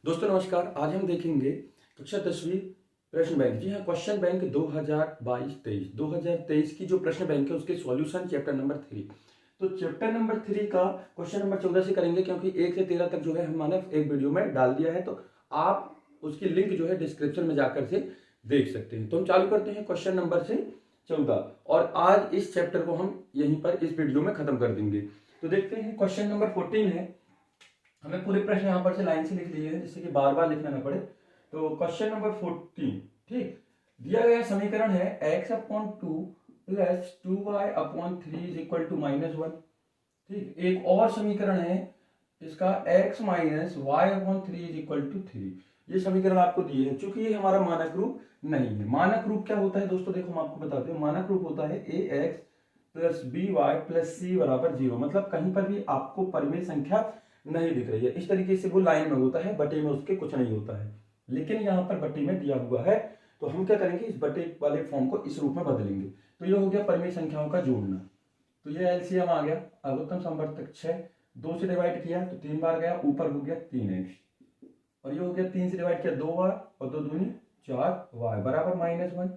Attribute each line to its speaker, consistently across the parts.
Speaker 1: दोस्तों नमस्कार। आज हम देखेंगे कक्षा 10वीं प्रश्न बैंक। जी हाँ, क्वेश्चन बैंक 2022-23 की जो प्रश्न बैंक है उसके सॉल्यूशन चैप्टर नंबर 3। तो चैप्टर नंबर 3 का क्वेश्चन नंबर 14 से करेंगे, क्योंकि 1 से 13 तक जो है हमने एक वीडियो में डाल दिया है, तो आप उसकी लिंक जो है डिस्क्रिप्शन में जाकर से देख सकते हैं। तो हम चालू करते हैं क्वेश्चन नंबर से 14, और आज इस चैप्टर को हम यहीं पर इस वीडियो में खत्म कर देंगे। तो देखते हैं, क्वेश्चन नंबर 14 है। हमें पूरे प्रश्न यहाँ पर से लाइन से लिख लिए हैं, जिससे कि बार बार लिखना ना पड़े। तो क्वेश्चन नंबर 14, ठीक, दिया गया समीकरण है x/2 plus 2y/3 is equal to -1। ठीक, एक और समीकरण है इसका x minus y/3 is equal to 3। ये समीकरण आपको दिए हैं। चूंकि ये हमारा मानक रूप नहीं है। मानक रूप क्या होता है दोस्तों, देखो हम आपको बताते हैं। मानक रूप होता है ax plus by plus c बराबर 0। मतलब कहीं पर भी आपको परिमेय संख्या नहीं दिख रही है, इस तरीके से वो लाइन में होता है, बटे में उसके कुछ नहीं होता है। लेकिन यहाँ पर बटे में दिया हुआ है, तो हम क्या करेंगे, इस बटे वाले फॉर्म को इस रूप में बदलेंगे। तो ये हो गया परिमेय संख्याओं का जोड़ना। तो ये एलसीएम आ गया, अवोत्तम संवर्धक 6, 2 से डिवाइड किया तो 3 बार गया, ऊपर हो गया 3x, और ये हो गया 3 से डिवाइड किया 2 बार, और 2 दूनी 4y बराबर -1।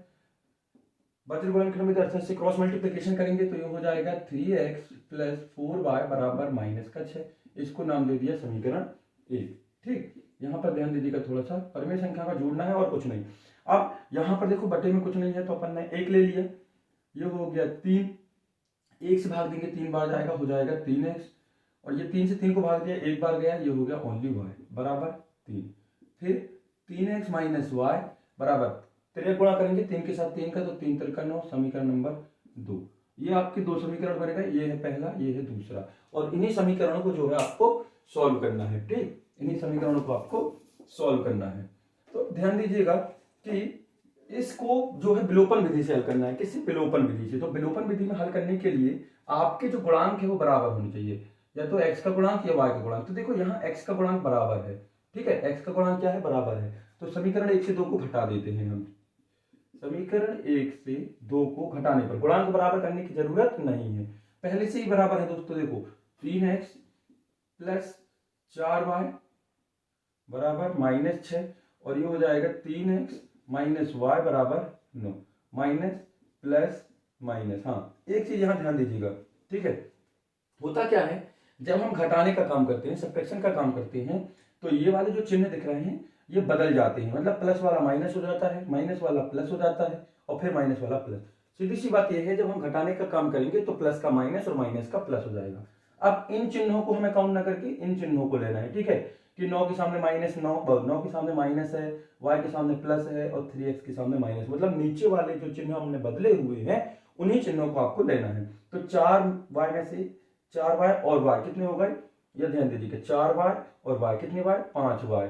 Speaker 1: वज्र गुणनखंड में दर्शन से क्रॉस मल्टीप्लिकेशन करेंगे तो ये हो जाएगा 3x प्लस 4y बराबर -6। इसको नाम दे दिया समीकरण 1। ठीक, यहाँ पर ध्यान दीजिएगा, थोड़ा सा परिमेय संख्या का जोड़ना है और कुछ नहीं। अब यहाँ पर देखो बटे में कुछ नहीं है, तो अपन ने 1 ले लिया, ये हो गया 3, 1 से भाग देंगे 3 बार जाएगा, हो जाएगा 3x, और ये 3 से 3 को भाग दिया, 1 बार गया, ये हो गया ओनली y बराबर 3। फिर 3x माइनस y बराबर, त्रिक गुणा करेंगे 3 के साथ 3 का, तो 3 त्रिका 9, समीकरण नंबर 2। ये आपके दो समीकरण बनेगा, ये है पहला, ये है दूसरा, और इन्हीं समीकरणों को जो है आपको सॉल्व करना है। ठीक, इन्हीं समीकरणों को आपको सॉल्व करना है। तो ध्यान दीजिएगा कि इसको जो है विलोपन विधि से हल करना है। किसी विलोपन विधि से। तो विलोपन विधि में हल करने के लिए आपके जो गुणांक है वो बराबर होने चाहिए, या तो x का गुणांक या y का गुणांक। तो देखो यहाँ x का गुणांक बराबर है, ठीक है, x का गुणांक क्या है, बराबर है। तो समीकरण 1 से 2 को घटा देते हैं हम। समीकरण 1 से 2 को घटाने पर गुणांक बराबर करने की जरूरत नहीं है, पहले से ही बराबर है दोस्तों। देखो 3x प्लस 4y बराबर -6, और ये हो जाएगा 3x माइनस वाई बराबर 9। माइनस प्लस माइनस, हाँ एक चीज यहां ध्यान दीजिएगा, ठीक है। होता क्या है, जब हम घटाने का काम करते हैं, सब्ट्रैक्शन का काम करते हैं, तो ये वाले जो चिन्ह दिख रहे हैं ये बदल जाते हैं। मतलब प्लस वाला माइनस हो जाता है, माइनस वाला प्लस हो जाता है, और फिर माइनस वाला प्लस। सीधी सी बात यह है, जब हम घटाने का काम करेंगे तो प्लस का माइनस और माइनस का प्लस हो जाएगा। अब इन चिन्हों को हमें काउंट ना करके इन चिन्हों को लेना है, ठीक है। कि 9 के सामने -9, 9 के सामने माइनस है, y के सामने प्लस है, और 3x के सामने माइनस। मतलब नीचे वाले जो चिन्ह हमने बदले हुए हैं उन्हीं चिन्हों को आपको लेना है। तो 4y में से 4y और y कितने हो गए, यह ध्यान दीजिएगा, 4y और y कितने y, 5y।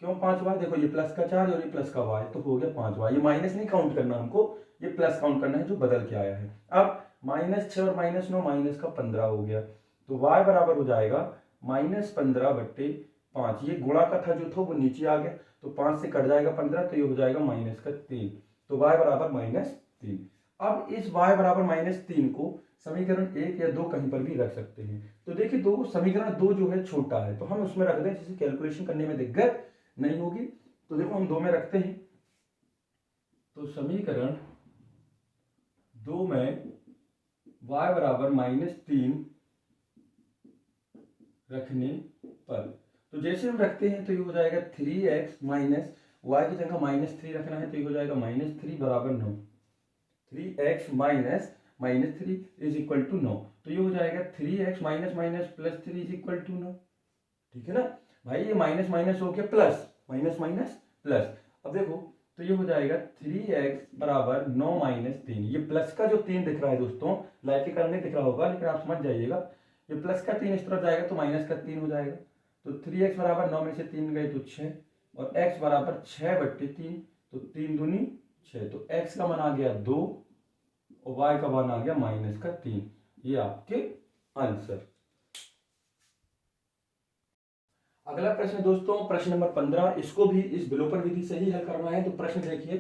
Speaker 1: क्यों 5y, देखो ये प्लस का 4 और ये प्लस का y, तो हो गया 5y। ये माइनस नहीं काउंट करना हमको, ये प्लस काउंट करना है जो बदल के आया है। अब -6 और -9 माइनस का 15 हो गया, तो y बराबर हो जाएगा -15/5। ये गुणा का था जो था वो नीचे आ गया, तो 5 से कट जाएगा 15, तो ये हो जाएगा -3। तो y बराबर -3। अब इस y बराबर -3 को समीकरण 1 या 2 कहीं पर भी रख सकते हैं। तो देखिए दो समीकरण 2 जो है छोटा है, तो हम उसमें रख दें, जिससे कैलकुलेशन करने में दिक्कत नहीं होगी। तो देखो हम 2 में रखते हैं, तो समीकरण 2 में y बराबर -3 रखने पर, तो जैसे हम रखते हैं तो ये हो जाएगा 3x माइनस y की जगह -3 रखना है, तो ये हो जाएगा -3 बराबर 9। 3x minus -3 is equal to 9, तो ये हो जाएगा 3x minus minus plus 3 is equal to 9। ठीक है ना भाई, ये माइनस माइनस हो गया प्लस, माइनस माइनस प्लस। अब देखो तो ये हो जाएगा 3x बराबर 9 -3। ये प्लस का जो 3 दिख रहा है दोस्तों, लाइट के कारण नहीं दिख रहा होगा, लेकिन आप समझ जाइएगा, ये प्लस का 3 इस तरफ जाएगा तो माइनस का 3 हो जाएगा। तो 3x बराबर 9 में से 3 गए तो 6, और x बराबर 6/3, तो 3 दूनी 6, तो x का मान आ गया 2 और y का मान आ गया -3। ये आपके आंसर। अगला प्रश्न दोस्तों, प्रश्न नंबर 15। इसको भी इस विलोपन विधि से ही हल करना है। तो प्रश्न देखिए,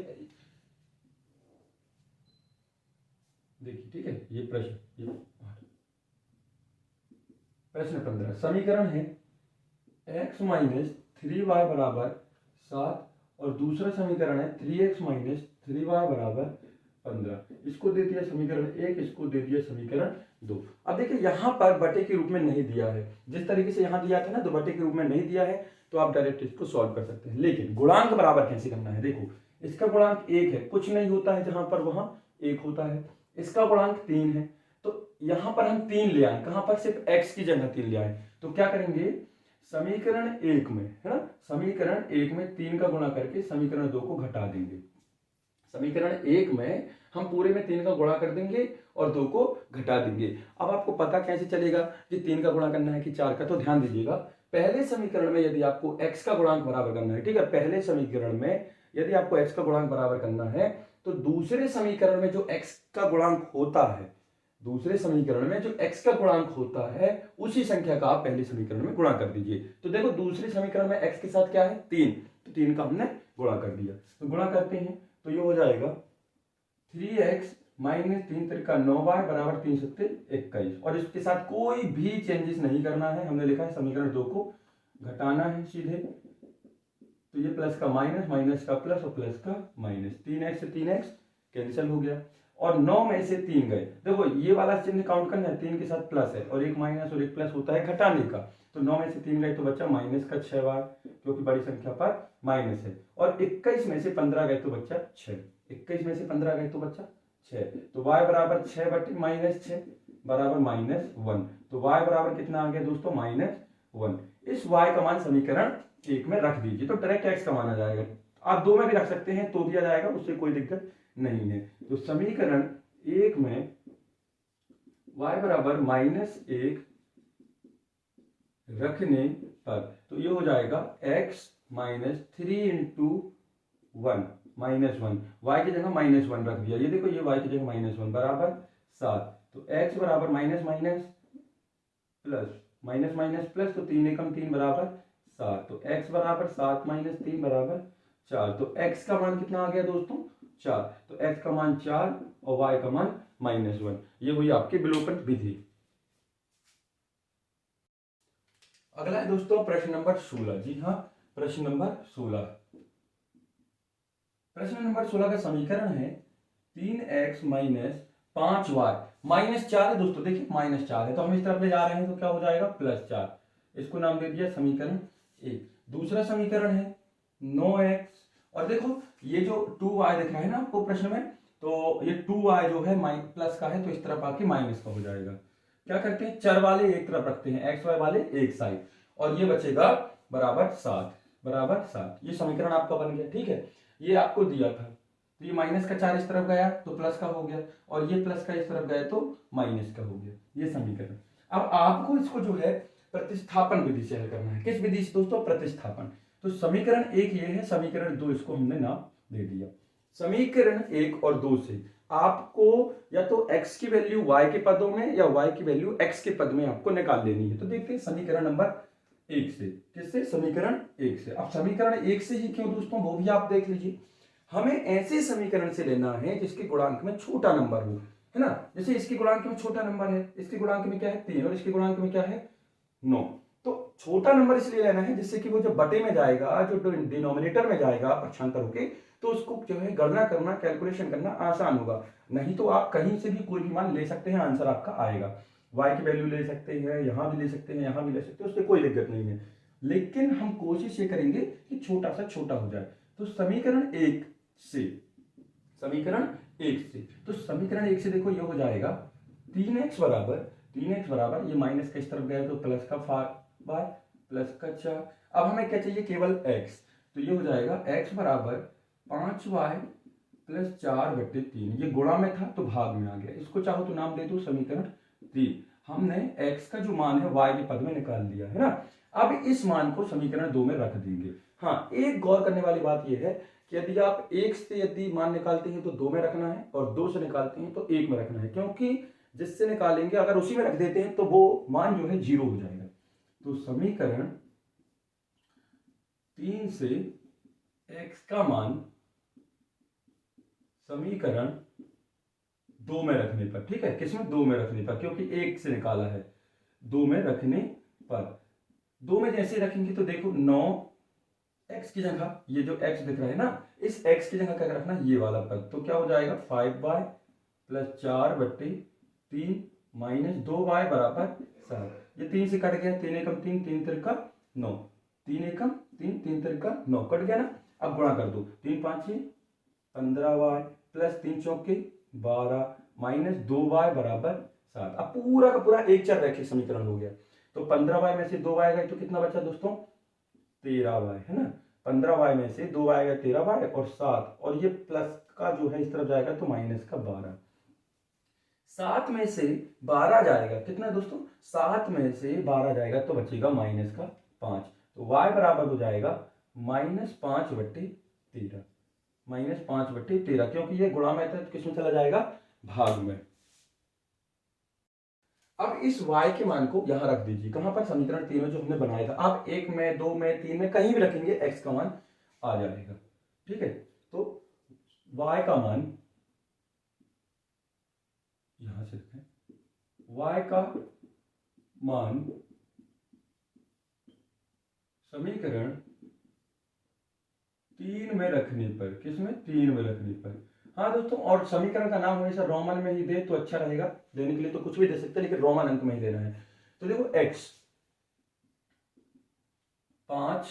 Speaker 1: ठीक है, ये प्रश्न 15 समीकरण है x माइनस 3y बराबर 7 और दूसरा समीकरण है 3x माइनस 3y बराबर 15। इसको दे दिया समीकरण 1, इसको दे दिया समीकरण 2। अब देखिए यहाँ पर बटे के रूप में नहीं दिया है, जिस तरीके से यहाँ दिया था ना, तो बटे के रूप में नहीं दिया है, तो आप डायरेक्ट इसको सॉल्व कर सकते हैं। लेकिन गुणांक बराबर कैसे करना है, देखो इसका गुणांक 1 है, कुछ नहीं होता है जहां पर वहां 1 होता है। इसका गुणांक 3 है, तो यहां पर हम 3 ले आए, कहां पर सिर्फ x की जगह 3 ले आए। तो क्या करेंगे, समीकरण 1 में, है ना, समीकरण 1 में 3 का गुणा करके समीकरण 2 को घटा देंगे। समीकरण 1 में हम पूरे में 3 का गुणा कर देंगे और 2 को घटा देंगे। अब आपको पता कैसे चलेगा कि 3 का गुणा करना है कि 4 का, तो ध्यान दीजिएगा, पहले समीकरण में यदि आपको x का गुणांक बराबर करना है, ठीक है, पहले समीकरण में यदि आपको x का गुणांक बराबर करना है, तो दूसरे समीकरण में जो x का गुणांक होता है, दूसरे समीकरण में जो x का गुणांक होता है, उसी संख्या का आप पहले समीकरण में गुणा कर दीजिए। तो देखो दूसरे समीकरण में x के साथ क्या है, 3, तो 3 का हमने गुणा कर दिया। तो गुणा करते हैं तो ये हो जाएगा 3x माइनस 3 3 का 9y बराबर 3 सत्ते 21। और इसके साथ कोई भी चेंजेस नहीं करना है, हमने लिखा है समीकरण 2 को घटाना है सीधे। तो ये प्लस का माइनस, माइनस का प्लस और प्लस का माइनस, 3x से 3x कैंसिल हो गया और 9 में से 3 गए। देखो ये वाला चिन्ह काउंट करना है, 3 के साथ प्लस है और एक माइनस और एक प्लस होता है घटाने का। तो 9 में से 3 गए तो बच्चा माइनस का 6 बार, क्योंकि बड़ी संख्या पर माइनस है। और 21 में से 15 गए तो बच्चा 6, 21 में से 15 गए तो बच्चा 6। तो y बराबर 6 बटे माइनस 6 बराबर -1। तो y बराबर कितना आ गया दोस्तों, -1। इस y का मान समीकरण 1 में रख दीजिए तो डायरेक्ट x का मान आ जाएगा। आप 2 में भी रख सकते हैं तो भी आ जाएगा, उससे कोई दिक्कत नहीं है। तो समीकरण 1 में y बराबर -1 रखने पर तो ये हो जाएगा x माइनस 3 इंटू 1 -1, y की जगह -1 रख दिया। ये देखो ये y की जगह -1 बराबर 7। तो x बराबर minus minus plus, minus minus plus, तो 3 एकम 3 बराबर 7। तो x बराबर 7 माइनस 3 बराबर 4। तो x का मान कितना आ गया दोस्तों, 4। तो x का मान 4 और y का मान -1। ये हुई आपकी विलोपन विधि। अगला है दोस्तों प्रश्न नंबर 16। जी हाँ, प्रश्न नंबर 16। प्रश्न नंबर 16 का समीकरण है 3x माइनस 5y -4 है दोस्तों। देखिए -4 है तो हम इस तरफ ले जा रहे हैं तो क्या हो जाएगा, +4। इसको नाम दे दिया समीकरण 1। दूसरा समीकरण है 9x और देखो ये जो 2y दिख रहा है ना आपको प्रश्न में, तो ये 2y जो है प्लस का है तो इस तरफ आके माइनस का हो जाएगा। क्या करते हैं, चर वाले एक तरफ रखते हैं, एक्स वाई वाले एक साइड, और ये बचेगा बराबर 7, बराबर 7। ये समीकरण आपका बन गया, ठीक है। ये आपको दिया था तो ये माइनस का 4 इस तरफ गया तो प्लस का हो गया, और ये प्लस का इस तरफ गया तो माइनस का हो गया, ये समीकरण। अब आपको इसको जो है प्रतिस्थापन विधि से हल करना है। किस विधि से दोस्तों, प्रतिस्थापन। तो समीकरण 1 ये है, समीकरण 2 इसको हमने नाम दे दिया। समीकरण 1 और 2 से आपको या तो x की वैल्यू y के पदों में या y की वैल्यू x के पद में आपको निकाल लेनी है। तो देखते हैं समीकरण नंबर 1 से, किससे, समीकरण 1 से। अब समीकरण 1 से ही क्यों दोस्तों, वो भी आप देख लीजिए। हमें ऐसे समीकरण से लेना है जिसके गुणांक में छोटा नंबर हो, है ना। जैसे इसके गुणांक में छोटा नंबर है, इसके गुणांक में क्या है 3 और इसके गुणांक में क्या है 9। तो छोटा नंबर इसलिए लेना है जिससे कि वो जब बटे में जाएगा, जो डिनोमिनेटर में जाएगा पक्षांतर होके, तो उसको जो है गणना करना, कैलकुलेशन करना आसान होगा। नहीं तो आप कहीं से भी कोई भी मान ले सकते हैं, आंसर आपका आएगा। y की वैल्यू ले सकते हैं, यहां भी ले सकते हैं, यहां भी ले सकते हैं, उससे कोई दिक्कत नहीं है। लेकिन हम कोशिश ये करेंगे कि छोटा सा छोटा हो जाए। तो समीकरण 1 से, समीकरण 1 से, तो समीकरण 1 से देखो ये हो जाएगा 3x बराबर ये माइनस का इस तरफ गया तो प्लस का 5y प्लस का 4। अब हमें क्या चाहिए, केवल x। तो ये हो जाएगा x बराबर 5y प्लस 4 बटे 3। ये गुणा में था तो भाग में आ गया, इसको चाहो तो नाम दे दो समीकरण 3। हमने x का जो मान है y के पद में निकाल लिया है ना। अब इस मान को समीकरण 2 में रख देंगे। हाँ, एक गौर करने वाली बात यह है कि यदि आप 1 से यदि मान निकालते हैं तो 2 में रखना है, और 2 से निकालते हैं तो 1 में रखना है, क्योंकि जिससे निकालेंगे अगर उसी में रख देते हैं तो वो मान जो है 0 हो जाएगा। तो समीकरण 3 से x का मान समीकरण 2 में रखने पर, ठीक है, किसमें 2 में रखने पर, क्योंकि 1 से निकाला है, 2 में रखने पर, 2 में जैसे रखेंगे तो देखो 9 x की जगह ये जो x दिख रहा है ना, इस x की जगह क्या रखना, ये वाला पद। तो क्या हो जाएगा 5y प्लस 4/3 माइनस 2y बराबर 7। ये 3 से कट गया, 3 एकम 3, 3 तिरका 9, 3 एकम 3, 3 तिरका 9, कट गया ना। अब गुणा कर दो, 3 5 15y प्लस 3 चौके 12 माइनस 2y बराबर 7। अब पूरा का पूरा एक चर रैखिक समीकरण हो गया। तो 15y में से 2y गए तो कितना बचा दोस्तों, 13y, है ना। 15y में से 2y गए 13y और 7, और ये प्लस का जो है इस तरफ जाएगा तो माइनस का 12। 7 में से 12 जाएगा, कितना दोस्तों, 7 में से 12 जाएगा तो बचेगा माइनस का 5। तो y बराबर हो जाएगा -5/13, -5/13, क्योंकि ये गुणा में था तो किसमें चला जाएगा, भाग में। अब इस y के मान को यहां रख दीजिए, कहां पर, समीकरण 3 में जो हमने बनाया था। आप 1 में 2 में 3 में कहीं भी रखेंगे x का मान आ जाएगा, ठीक है। तो y का मान यहां से रखें, y का मान समीकरण 3 में रखने पर, किसमें, 3 में रखने पर। हाँ दोस्तों, और समीकरण का नाम हमेशा रोमन में ही दे तो अच्छा रहेगा। देने के लिए तो कुछ भी दे सकते हैं, लेकिन रोमन अंक में ही देना है। तो देखो x 5,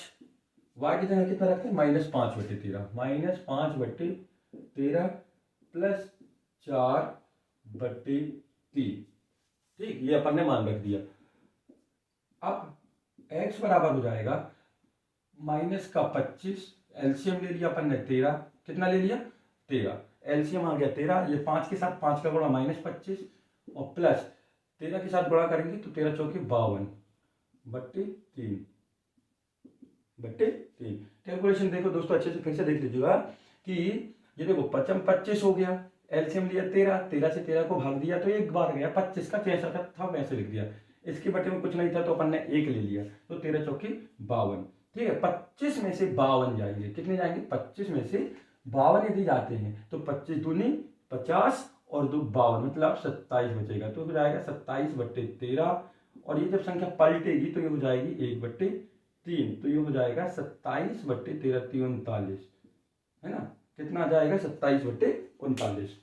Speaker 1: y की जगह कितना रखते हैं, -5/13, -5/13 प्लस 4/3, ठीक, ये अपन ने मान रख दिया। अब x बराबर हो जाएगा माइनस का 25, एलसीएम ले लिया अपन ने 13, कितना ले लिया, 13, एलसीएम आ गया 13, ये 5 के साथ 5 का गुणा -25 और प्लस 13 के साथ गुणा करेंगे तो 13 चौके 52/3। कैलकुलेशन देखो दोस्तों, अच्छे से फिर से देख लीजिएगा कि ये देखो 25 हो गया, एलसीएम लिया 13, 13 से 13 को भाग दिया तो एक बार गया, 25 का 63 था वैसे लिख दिया। इसके बटे में कुछ नहीं था तो अपन ने 1 ले लिया, तो 13 चौके 52, ठीक है। 25 में से 52 जाएंगे, कितने जाएंगे, 25 में से 52 यदि जाते हैं तो 25 दूनी 50 और 2 52, मतलब 27 बचेगा। तो हो जाएगा 27/13, और ये जब संख्या पलटेगी तो ये हो जाएगी 1/3, तो ये हो जाएगा 27/13, 39, है ना। कितना आ जाएगा, 27/39,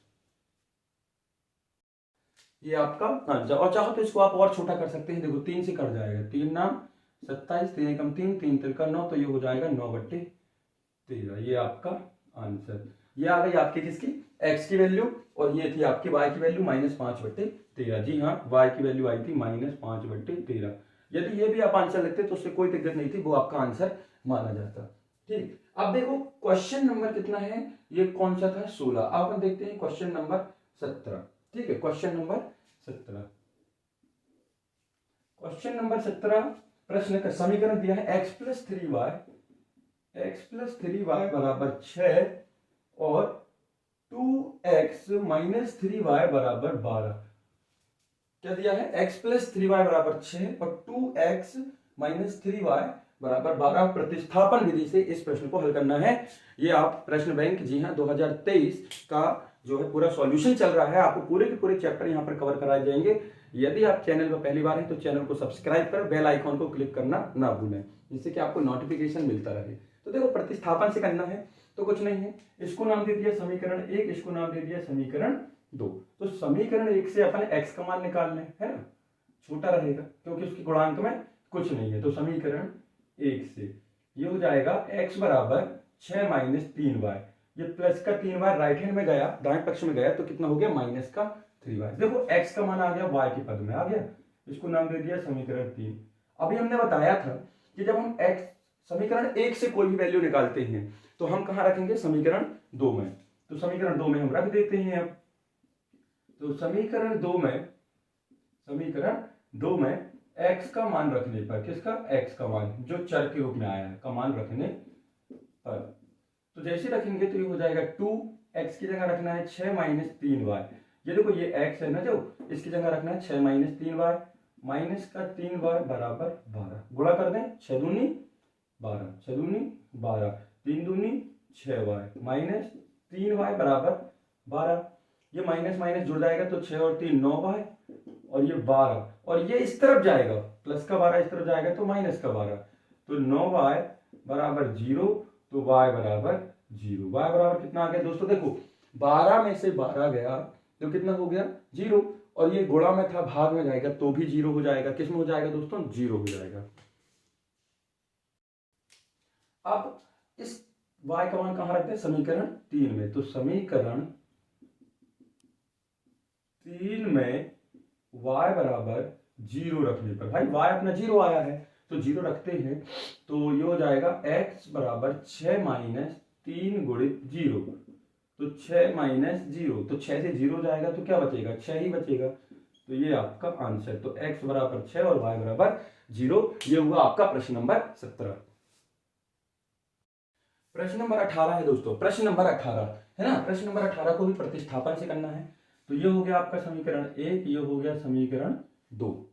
Speaker 1: ये आपका आंसर। और चाहो तो इसको आप और छोटा कर सकते हैं, देखो 3 से कट जाएगा, 3 नाम 27, 3 एकम 3, 3 तिरका 9, तो ये हो जाएगा 9/13, ये आपका आंसर। ये आ गई आपकी किसकी, x की वैल्यू, और ये थी आपकी y की वैल्यू -5/13। जी हाँ, y की वैल्यू आई थी -5/13। यदि ये भी आप आंसर लिखते तो उससे कोई दिक्कत नहीं थी, वो आपका आंसर माना जाता, ठीक। अब देखो क्वेश्चन नंबर कितना है, ये कौन सा था, 16। अब अपन देखते हैं क्वेश्चन नंबर 17, ठीक है। क्वेश्चन नंबर 17, क्वेश्चन नंबर 17, प्रश्न का समीकरण दिया है x + 3y बराबर 6 और 2x - 3y बराबर 12। क्या दिया है, x + 3y बराबर 6 और 2x - 3y बराबर 12। प्रतिस्थापन विधि से इस प्रश्न को हल करना है। ये आप प्रश्न बैंक, जी हाँ, 2023 का जो है पूरा सॉल्यूशन चल रहा है। आपको पूरे के पूरे चैप्टर यहाँ पर कवर कराए जाएंगे। यदि आप चैनल पर पहली बार हैं तो चैनल को सब्सक्राइब करें, बेल आइकॉन को क्लिक करना ना भूलें, जिससे कि आपको नोटिफिकेशन मिलता रहे। तो देखो प्रतिस्थापन से करना है तो कुछ नहीं है, इसको नाम दे दिया समीकरण 1, इसको नाम दे दिया समीकरण 2। तो समीकरण 1 से अपन x का मान निकाल लें, है ना, छोटा रहेगा क्योंकि उसकी गुणांक में कुछ नहीं है। तो समीकरण 1 से ये हो जाएगा x बराबर 6 - 3y, ये प्लस का 3y राइट हैंड में गया, दाएं पक्ष में गया तो कितना हो गया, माइनस का 3y। देखो x का मान आ गया y के पद में आ गया, इसको नाम दे दिया समीकरण 3। अभी हमने बताया था कि जब हम x समीकरण 1 से कोई भी वैल्यू निकालते हैं तो हम कहां रखेंगे, समीकरण 2 में। तो समीकरण 2 में हम रख देते हैं अब। तो समीकरण 2 में x का मान रखने पर, किसका, x का मान जो चर के रूप में आया है का मान रखने पर, तो जैसे रखेंगे तो ये हो जाएगा 2x की जगह रखना है 6 - 3y। ये देखो ये x है ना, जो इसकी जगह रखना है 6 - 3y, माइनस का 3y बराबर 12। गुणा कर दें, 6 दूनी 12, 6 दूनी 12, 3 दूनी 6y माइनस 3y बराबर 12। ये माइनस माइनस जुड़ जाएगा तो 6 और 3 9y, और ये 12, और ये इस तरफ जाएगा, प्लस का 12 इस तरफ जाएगा तो माइनस का 12, तो 9y बराबर 0, तो y बराबर 0। y बराबर कितना आ गया दोस्तों, देखो 12 में से 12 गया तो कितना हो गया 0, और ये गुणा में था भाग में जाएगा तो भी 0 हो जाएगा। किस में हो जाएगा दोस्तों, 0 हो जाएगा। अब इस y का मान कहां रखते हैं, समीकरण 3 में। तो समीकरण 3 में y बराबर 0 रखने पर, भाई y अपना 0 आया है तो 0 रखते हैं, तो ये हो जाएगा x बराबर 6 माइनस 3 गुणित 0। तो 6 माइनस 0, तो 6 से 0 जाएगा तो क्या बचेगा, 6 ही बचेगा। तो ये आपका आंसर, तो x बराबर 6 और y बराबर 0। ये हुआ आपका प्रश्न नंबर 17। प्रश्न नंबर 18 है दोस्तों, प्रश्न नंबर 18 है ना। प्रश्न नंबर 18 को भी प्रतिस्थापन से करना है। तो ये हो गया आपका समीकरण 1, ये हो गया समीकरण 2।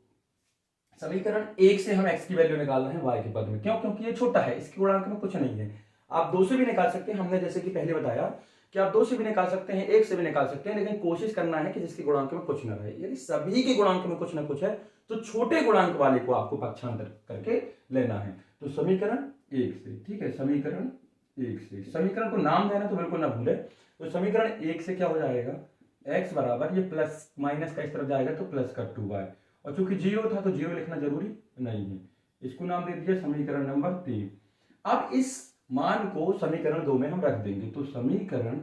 Speaker 1: समीकरण 1 से हम x की वैल्यू निकालना है y के पद में। क्यों, क्योंकि ये छोटा है, इसके गुणांक में कुछ नहीं है। आप 2 से भी निकाल सकते हैं, हमने जैसे कि पहले बताया कि आप 2 से भी निकाल सकते हैं, 1 से भी निकाल सकते हैं, लेकिन कोशिश करना है कि जिसके गुणांक में कुछ न रहे। यदि सभी के गुणांक में कुछ ना कुछ है तो छोटे गुणांक वाले को आपको पक्षांतर करके लेना है। तो समीकरण 1 से, ठीक है, समीकरण 1 से, समीकरण को नाम देना तो बिल्कुल ना भूले। तो समीकरण 1 से क्या हो जाएगा, x बराबर, ये प्लस माइनस का इस तरफ जाएगा तो प्लस का 2y, और चूंकि 0 था तो 0 लिखना जरूरी नहीं है। इसको नाम दे दीजिए समीकरण नंबर 3। अब इस मान को समीकरण 2 में हम रख देंगे। तो समीकरण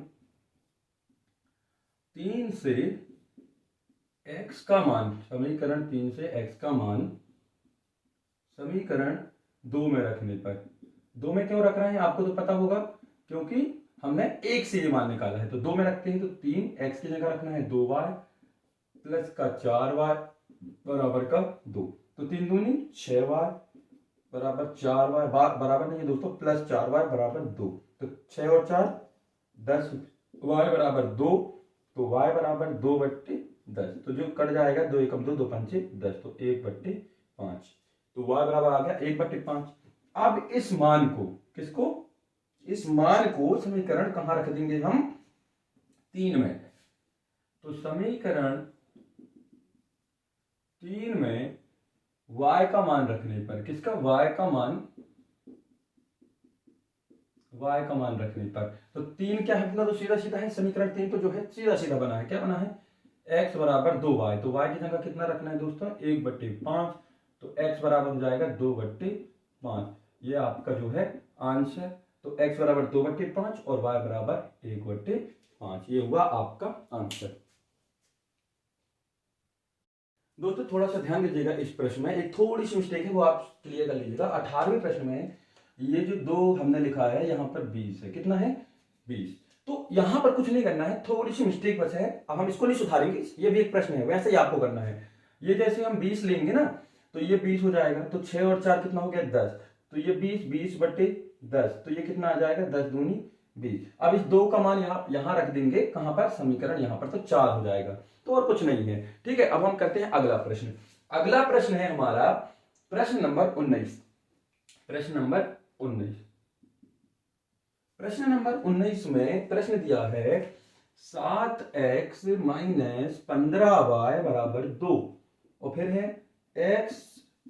Speaker 1: 3 से x का मान, समीकरण 3 से x का मान समीकरण 2 में रखने पर, 2 में क्यों रख रहे हैं आपको तो पता होगा, क्योंकि हमने 1 से ये मान निकाला है। तो 2 में रखते हैं तो 3x की जगह रखना है 2y प्लस का 4y बराबर का 2। तो 3 दूनी 6y बराबर 4y, बराबर नहीं है दोस्तों, प्लस 4y बराबर 2। तो 6 और 4 10, y बराबर 2, तो y बराबर 2/10। तो जो कट जाएगा 2 एकम 2, 2 पंचे 10, तो 1/5। तो y बराबर आ गया 1/5। अब इस मान को, किसको, इस मान को समीकरण कहां रख देंगे हम, 3 में। तो समीकरण 3 में y का मान रखने पर, किसका, y का मान रखने पर, तो 3 क्या है अपना, तो सीधा सीधा है, समीकरण 3 तो जो है सीधा सीधा बना है। क्या बना है, x बराबर 2y, तो y की जगह कितना रखना है दोस्तों, 1/5। तो x बराबर हो जाएगा 2/5। ये आपका जो है आंसर। तो x बराबर 2/5 और y बराबर 1/5। ये हुआ आपका आंसर। दोस्तों थोड़ा सा ध्यान दीजिएगा, इस प्रश्न में एक थोड़ी सी मिस्टेक है, वो आप क्लियर कर लीजिएगा। 18वें प्रश्न में ये जो 2 हमने लिखा है, यहाँ पर 20 है, कितना है 20। तो यहाँ पर कुछ नहीं करना है, थोड़ी सी मिस्टेक बस है। अब हम इसको नहीं सुधारेंगे, ये भी एक प्रश्न है, वैसे ही आपको करना है। ये जैसे हम 20 लेंगे ना, तो ये 20 हो जाएगा, तो 6 और 4 कितना हो गया 10, तो ये 20/10, तो ये कितना आ जाएगा 10 दूनी 20। अब इस 2 का मान यहाँ रख देंगे, कहां पर, समीकरण यहाँ पर, तो 4 हो जाएगा। तो और कुछ नहीं है, ठीक है। अब हम करते हैं अगला प्रश्न। अगला प्रश्न है हमारा प्रश्न नंबर 19। प्रश्न नंबर 19, प्रश्न नंबर 19 में प्रश्न दिया है 7x माइनस 15y बराबर 2, और फिर है x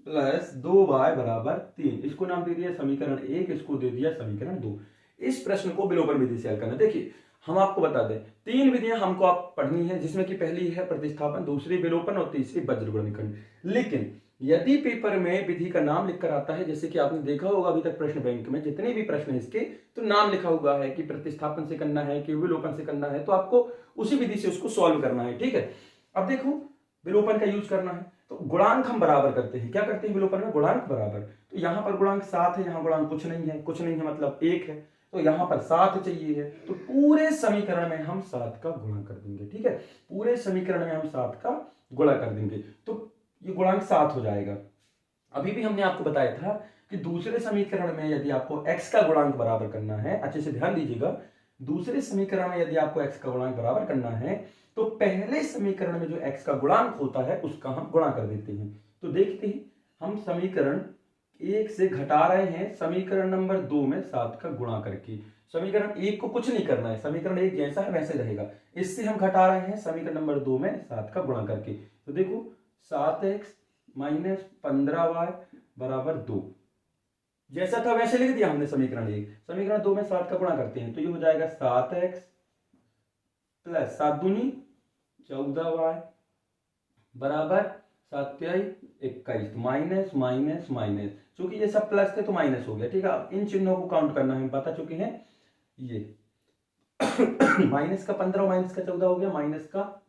Speaker 1: प्लस 2y बराबर 3। इसको नाम दे दिया समीकरण 1, इसको दे दिया समीकरण 2। इस प्रश्न को विलोपन विधि से हल करना। देखिए हम आपको बता दें, 3 विधियां हमको आप पढ़नी है, जिसमें कि पहली है प्रतिस्थापन, दूसरी विलोपन और तीसरी वज्रगुणनखंड। लेकिन यदि पेपर में विधि का नाम लिखकर आता है, जैसे कि आपने देखा होगा अभी तक प्रश्न बैंक में जितने भी प्रश्न है इसके, तो नाम लिखा हुआ है कि प्रतिस्थापन से करना है कि विलोपन से करना है, तो आपको उसी विधि से उसको सॉल्व करना है, ठीक है। अब देखो विलोपन का यूज करना है, तो गुणांक हम बराबर करते हैं। क्या करते हैं विलोपन में, गुणांक बराबर। तो यहाँ पर गुणांक 7 है, यहाँ गुणांक कुछ नहीं है, कुछ नहीं है मतलब 1 है, तो यहाँ पर 7 चाहिए है, तो पूरे समीकरण में हम 7 का गुणा कर देंगे, ठीक है। पूरे समीकरण में हम 7 का गुणा कर देंगे, तो ये गुणांक 7 हो जाएगा। अभी भी हमने आपको बताया था कि दूसरे समीकरण में यदि आपको x का गुणांक बराबर करना है, अच्छे से ध्यान दीजिएगा, दूसरे समीकरण में यदि आपको x का गुणांक बराबर करना है, तो पहले समीकरण में जो x का गुणांक होता है उसका हम गुणा कर देते हैं। तो देखते हैं, हम समीकरण 1 से घटा रहे हैं समीकरण नंबर 2 में 7 का गुणा करके। समीकरण 1 को कुछ नहीं करना है, समीकरण 1 जैसा है वैसे रहेगा। इससे हम घटा रहे हैं समीकरण नंबर 2 में 7 का गुणा करके। तो देखो 7x माइनस 15y बराबर 2, जैसा था वैसे लिख दिया हमने समीकरण 1। समीकरण 2 में 7 का गुणा करते हैं तो ये हो जाएगा 7x प्लस 7 दूनी 14y बराबर 7 तिहाई 21, माइनस माइनस माइनस, चूंकि ये सब प्लस थे तो माइनस हो गया। ठीक है, अब इन चिन्हों को काउंट करना है, बता चुके हैं। ये माइनस का 15 और माइनस का 14 हो गया, माइनस का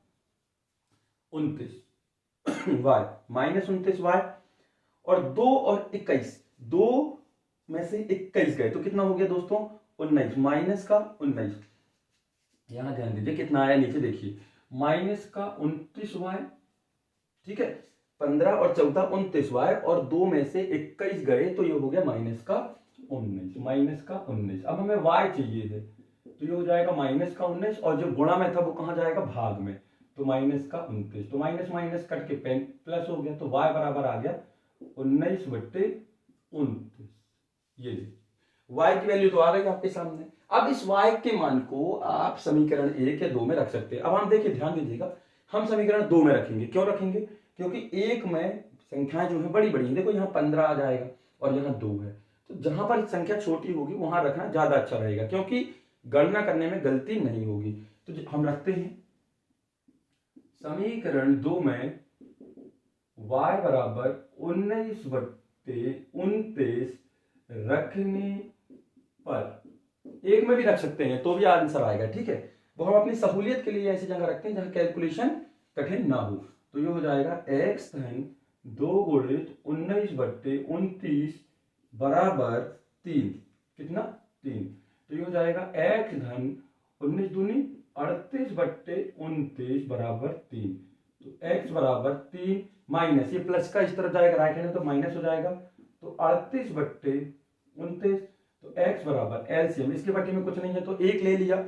Speaker 1: 29 वाई, माइनस 29 वाई, और 2 और 21, 2 में से 21 गए तो कितना हो गया दोस्तों 19, माइनस का 19। यहां ध्यान दीजिए कितना आया, नीचे देखिए, माइनस का 29 वाई, ठीक है, 15 और 14 29 वाई, और 2 में से 21 गए तो ये हो गया माइनस का 19, माइनस का 19। अब हमें वाई चाहिए है तो ये हो जाएगा माइनस का 19, और जो गुणा में था वो कहां जाएगा, भाग में, तो माइनस का 29, तो माइनस माइनस कट के पेन प्लस हो गया, तो y बराबर आ गया 19/29। ये y की वैल्यू तो आ गई आपके सामने। अब इस y के मान को आप समीकरण 1 या 2 में रख सकते हैं। अब हम देखिए, ध्यान दीजिएगा, हम समीकरण 2 में रखेंगे। क्यों रखेंगे, क्योंकि 1 में संख्याएं जो है बड़ी बड़ी है, देखो यहाँ 15 आ जाएगा और यहाँ 2 है, तो जहां पर संख्या छोटी होगी वहां रखना ज्यादा अच्छा रहेगा, क्योंकि गणना करने में गलती नहीं होगी। तो हम रखते हैं समीकरण 2 में y बराबर 19/29 रखने पर, एक में भी रख सकते हैं तो भी आंसर आएगा। ठीक है, वो हम अपनी सहूलियत के लिए ऐसी जगह रखते हैं जहां कैलकुलेशन कठिन ना हो। तो ये हो जाएगा x धन 2 गुणित 19/29 बराबर 3, कितना 3, तो ये हो जाएगा x धन 19 दूनी 38/29 बराबर 3, तो x बराबर 3, माइनस ये प्लस का इस तरफ जाएगा राइट हैंड तो माइनस हो जाएगा, तो 38/29, तो x बराबर एलसीएम, इसके बट्टे में कुछ नहीं है तो 1 ले लिया,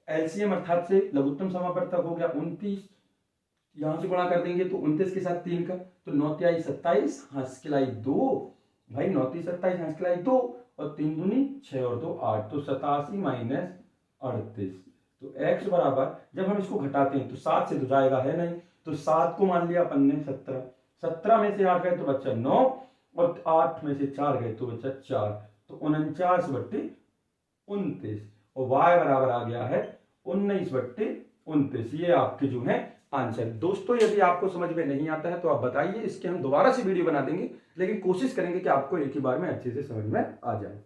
Speaker 1: एलसीएम अर्थात से लघुत्तम समापवर्तक हो गया 29, यहां से गुणा कर देंगे तो 29 के साथ 3 का, तो 9 तिहाई 27, हंस खिलाई 2, भाई 9 तिहाई 27 हंस खिलाई 2, और 3 दूनी 6 और 2 8, तो 87 माइनस 38, तो x बराबर, जब हम इसको घटाते हैं तो 7 से तो जाएगा है नहीं, तो 7 को मान लिया अपन ने 17, 17 में से 8 गए तो बच्चा 9, और 8 में से 4 गए तो बच्चा 4, तो 49/29, और y बराबर आ गया है 19/29। ये आपके जो है आंसर। दोस्तों यदि आपको समझ में नहीं आता है तो आप बताइए, इसके हम दोबारा से वीडियो बना देंगे, लेकिन कोशिश करेंगे कि आपको एक ही बार में अच्छे से समझ में आ जाए।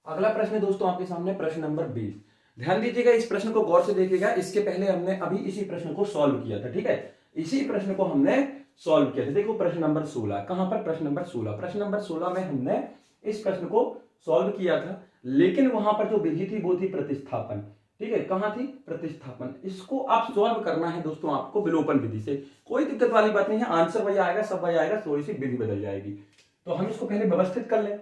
Speaker 1: अगला प्रश्न है दोस्तों आपके सामने, प्रश्न नंबर 20। ध्यान दीजिएगा, इस प्रश्न को गौर से देखिएगा। इसके पहले हमने अभी इसी प्रश्न को सॉल्व किया था। ठीक है, इसी प्रश्न को हमने सॉल्व किया था। देखो प्रश्न नंबर 16, कहां पर, प्रश्न नंबर 16, प्रश्न नंबर 16 में हमने इस प्रश्न को सॉल्व किया था, लेकिन वहां पर जो विधि थी वो थी प्रतिस्थापन। ठीक है, कहां थी, प्रतिस्थापन। इसको आप सॉल्व करना है दोस्तों आपको विलोपन विधि से, कोई दिक्कत वाली बात नहीं है, आंसर वही आएगा, सब वही आएगा, थोड़ी सी विधि बदल जाएगी। तो हम इसको पहले व्यवस्थित कर लें,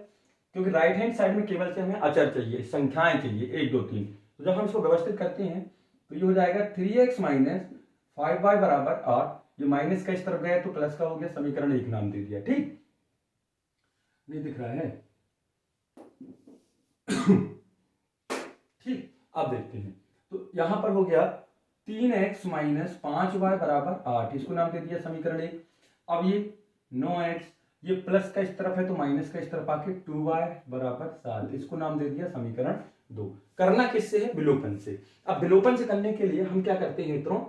Speaker 1: क्योंकि राइट हैंड साइड में केवल से हमें अचर चाहिए, संख्याएं चाहिए 1 2 3। तो जब हम इसको व्यवस्थित करते हैं तो ये हो जाएगा 3x माइनस 5y बराबर 8, ये माइनस का इस तरफ गया तो प्लस का हो गया, समीकरण 1 नाम दे दिया। ठीक, नहीं दिख रहा है ठीक, अब देखते हैं, तो यहां पर हो गया 3x माइनस 5y बराबर 8, इसको नाम दे दिया समीकरण 1। अब ये 9x, ये प्लस का इस तरफ है तो माइनस का इस तरफ आके 2y बराबर 7, इसको नाम दे दिया समीकरण 2। करना किससे है, विलोपन से। अब विलोपन से करने के लिए हम क्या करते हैं मित्रों,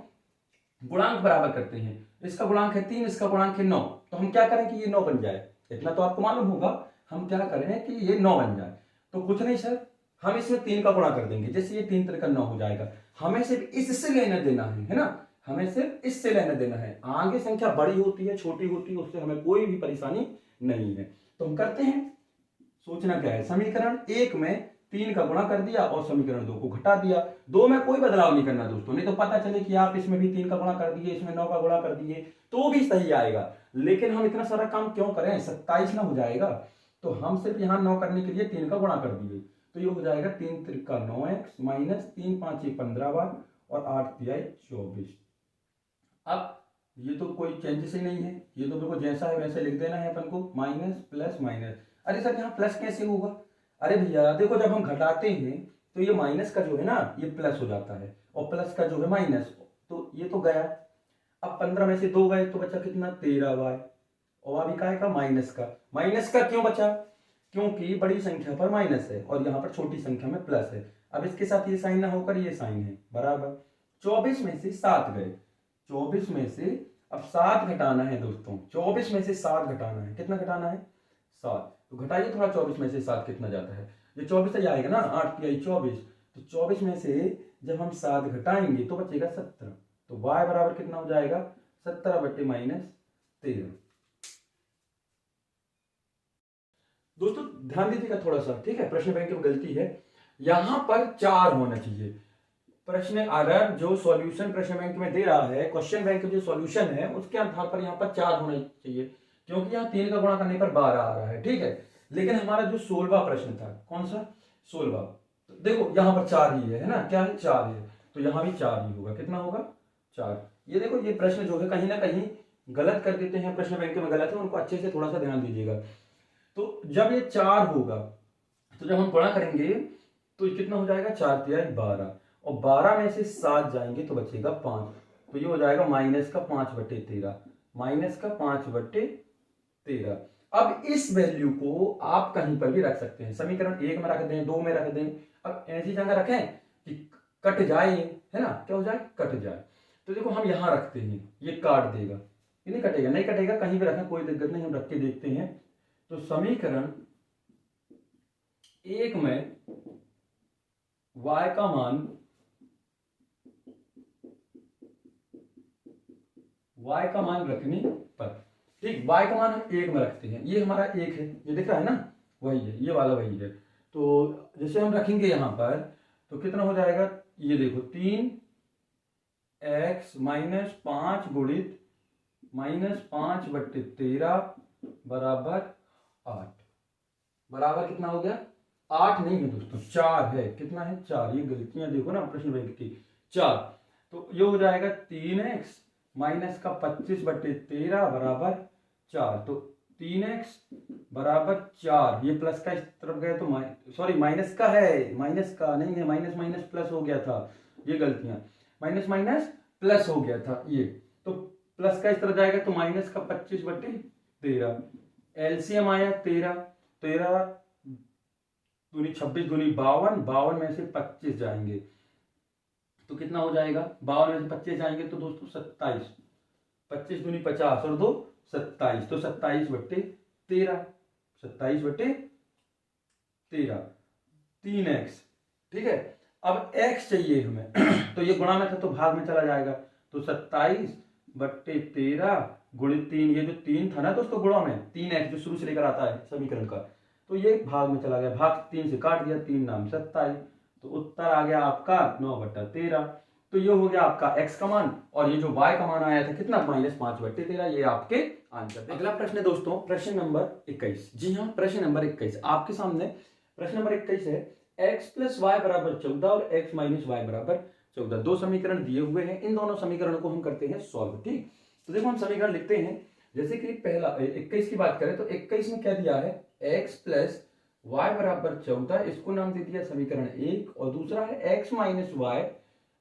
Speaker 1: गुणांक बराबर करते हैं। इसका गुणांक है 3, इसका गुणांक है 9, तो हम क्या करें कि ये 9 बन जाए, इतना तो आपको मालूम होगा। हम क्या करें कि ये 9 बन जाए, तो कुछ नहीं सर, हम इसमें 3 का गुणा कर देंगे, जैसे ये 3 3 9 हो जाएगा। हमें सिर्फ इससे लेना देना है ना, हमें सिर्फ इससे लेना देना है। आगे संख्या बड़ी होती है छोटी होती है, उससे हमें कोई भी परेशानी नहीं है। तो हम करते हैं, सोचना क्या है, समीकरण 1 में 3 का गुणा कर दिया और समीकरण 2 को घटा दिया। 2 में कोई बदलाव नहीं करना दोस्तों, नहीं तो पता चले कि आप इसमें भी 3 का गुणा कर दिए, इसमें 9 का गुणा कर दिए तो भी सही आएगा, लेकिन हम इतना सारा काम क्यों करें, 27 ना हो जाएगा। तो हम सिर्फ यहाँ 9 करने के लिए 3 का गुणा कर दिए, तो ये हो जाएगा 3 3 का 9x माइनस 3 5 15 और 8 तिहाई 24। अब ये तो कोई चेंजेस ही नहीं है, ये तो बिल्कुल जैसा है वैसे लिख देना है अपन को, माइनस प्लस माइनस। अरे सर यहाँ प्लस कैसे होगा, अरे भैया देखो जब हम घटाते हैं तो ये माइनस का जो है ना ये प्लस हो जाता है, और प्लस का जो है माइनस, तो ये तो गया। अब 15 में से 2 गए तो बचा कितना, 13y, और वहां भी का है का माइनस का क्यों बचा, क्योंकि बड़ी संख्या पर माइनस है और यहाँ पर छोटी संख्या में प्लस है। अब इसके साथ ये साइन ना होकर ये साइन है बराबर 24 में से 7 गए, 24 में से अब 7 घटाना है दोस्तों, 24 में से 7 घटाना है, कितना घटाना है 7, तो घटाइए थोड़ा 24 में से 7 कितना जाता है, ये 24 से आएगा ना, 8 की आई 24, तो 24 में से जब हम 7 घटाएंगे तो बचेगा 17, तो y बराबर कितना हो जाएगा 17 बटे -13। दोस्तों ध्यान दीजिएगा थोड़ा सा, ठीक है, प्रश्न बैंक में गलती है, यहां पर 4 होना चाहिए। प्रश्न अगर जो सॉल्यूशन प्रश्न बैंक में दे रहा है, क्वेश्चन बैंक जो सॉल्यूशन है उसके आधार पर यहाँ पर 4 होना चाहिए, क्योंकि यहाँ 3 का गुणा करने पर 12 आ रहा है, ठीक है। लेकिन हमारा जो 16वां प्रश्न था, कौन सा 16वां, तो देखो यहाँ पर 4 ही है ना, क्या है 4 है, तो यहाँ भी 4 ही होगा, कितना होगा 4। ये देखो ये प्रश्न जो है कहीं ना कहीं गलत कर देते हैं, प्रश्न बैंक में गलत है, उनको अच्छे से थोड़ा सा ध्यान दीजिएगा। तो जब ये 4 होगा तो जब हम गुणा करेंगे तो कितना हो जाएगा 4 तिया 12, और 12 में से 7 जाएंगे तो बचेगा 5, तो ये हो जाएगा -5/13, -5/13। अब इस वैल्यू को आप कहीं पर भी रख सकते हैं, समीकरण 1 में रख दें, 2 में रख दें, अब ऐसी जगह रखें कि कट जाए, है ना, क्या हो जाए कट जाए। तो देखो हम यहां रखते हैं, ये काट देगा, ये नहीं कटेगा, नहीं कटेगा, कहीं भी रखें कोई दिक्कत नहीं, हम रख के देखते हैं। तो समीकरण 1 में y का मान रखने पर, ठीक, y का मान हम 1 में रखते हैं, ये हमारा 1 है, ये दिख रहा है ना, वही है, ये वाला वही है। तो जैसे हम रखेंगे यहां पर तो कितना हो जाएगा, ये देखो 3x - 5 गुणित -5/13 बराबर 8, बराबर कितना हो गया 8 नहीं है दोस्तों 4 है, कितना है 4, ये गलतियां देखो ना प्रश्न बैंक की 4, तो ये हो जाएगा 3x माइनस का 25/13 बराबर 4, तो 3x बराबर 4, ये प्लस का इस तरफ गया तो सॉरी माइनस का है, माइनस का नहीं है, माइनस माइनस प्लस हो गया था, ये गलतियां, माइनस माइनस प्लस हो गया था ये, तो प्लस का इस तरफ जाएगा तो माइनस का 25/13, एलसीएम आया 13, 13 दूनी 26 दूनी 52, 52 में से 25 जाएंगे तो कितना हो जाएगा, 52 में से 25 जाएंगे तो दोस्तों 27, 25 दूनी 50 और 2 27, तो 27/13, 27/13, 3x, ठीक है। अब x चाहिए हमें तो ये गुणा में था तो भाग में चला जाएगा, तो 27/13 गुणित 3, ये जो 3 था ना दोस्तों गुणा में, 3x जो शुरू से लेकर आता है समीकरण का, तो ये भाग में चला गया, भाग 3 से काट दिया, 3 नाम 27, तो उत्तर आ गया आपका 9/13। तो ये हो गया आपका x का मान, और ये जो y का मान आया था कितना -5/13, ये आपके आंसर। अगला प्रश्न है दोस्तों प्रश्न नंबर 21, जी हाँ प्रश्न नंबर 21 आपके सामने, प्रश्न नंबर 21 है x + y = 14 और x - y = 14, दो समीकरण दिए हुए हैं, इन दोनों समीकरणों को हम करते हैं सॉल्व, ठीक। तो देखो हम समीकरण लिखते हैं, जैसे कि पहला 21 की बात करें तो 21 में क्या दिया है, x + y = 14, इसको नाम दे दिया समीकरण 1, और दूसरा है x - y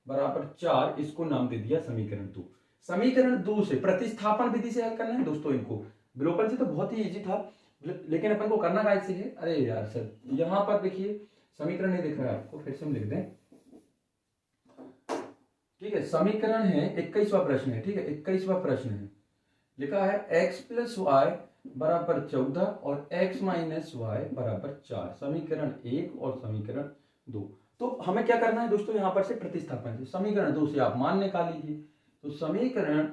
Speaker 1: = 4, इसको नाम दे दिया समीकरण 2। समीकरण 2 से प्रतिस्थापन विधि से हल करना है दोस्तों इनको, विलोपन से तो बहुत ही इजी था, लेकिन अपन को करना कैसे है, अरे यार सर यहां पर देखिए समीकरण नहीं दिख रहा है आपको, फिर से हम लिख दें, ठीक है। समीकरण है 21वां प्रश्न है, ठीक है 21वां प्रश्न है, लिखा है x + y = 14 और x - y = 4, समीकरण 1 और समीकरण 2। तो हमें क्या करना है दोस्तों, यहां पर से प्रतिस्थापन से, समीकरण 2 से आप मान निकाल लीजिए, तो समीकरण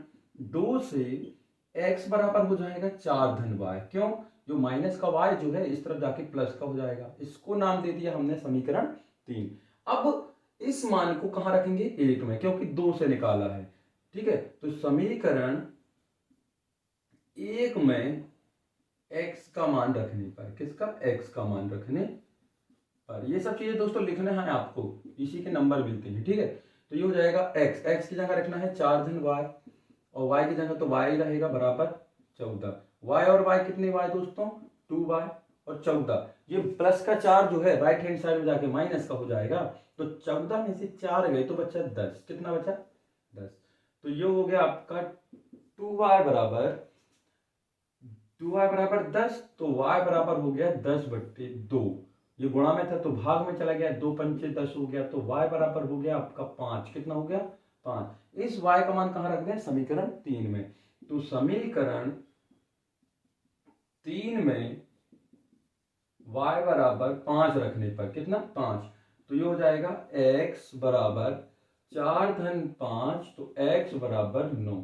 Speaker 1: 2 से x बराबर हो जाएगा 4 धन y, क्यों, जो माइनस का y जो है इस तरफ जाके प्लस का हो जाएगा, इसको नाम दे दिया हमने समीकरण 3। अब इस मान को कहां रखेंगे 1 में, क्योंकि 2 से निकाला है, ठीक है। तो समीकरण 1 में x का मान रखने पर, किसका, x का मान रखने पर, ये सब चीजें दोस्तों लिखना है आपको, इसी के नंबर मिलते हैं, ठीक है। तो ये हो जाएगा x की जगह रखना है 4 धन y, और y की जगह तो y रहेगा बराबर 14, y और y कितने y दोस्तों 2y और 14, ये प्लस का 4 जो है राइट हैंड साइड में जाके माइनस का हो जाएगा, तो 14 में से 4 गए तो बचा 10, कितना बचा 10, तो ये हो गया आपका 2y बराबर 2y बराबर 10, तो y बराबर हो गया 10/2। ये गुणा में था तो भाग में चला गया, 2 पंचे 10 हो गया, तो y बराबर हो गया आपका 5। कितना हो गया? 5। इस y का मान कहाँ रख दें? समीकरण 3 में। तो समीकरण 3 में y बराबर 5 रखने पर कितना? 5। तो ये हो जाएगा x बराबर 4-5, तो x बराबर 9।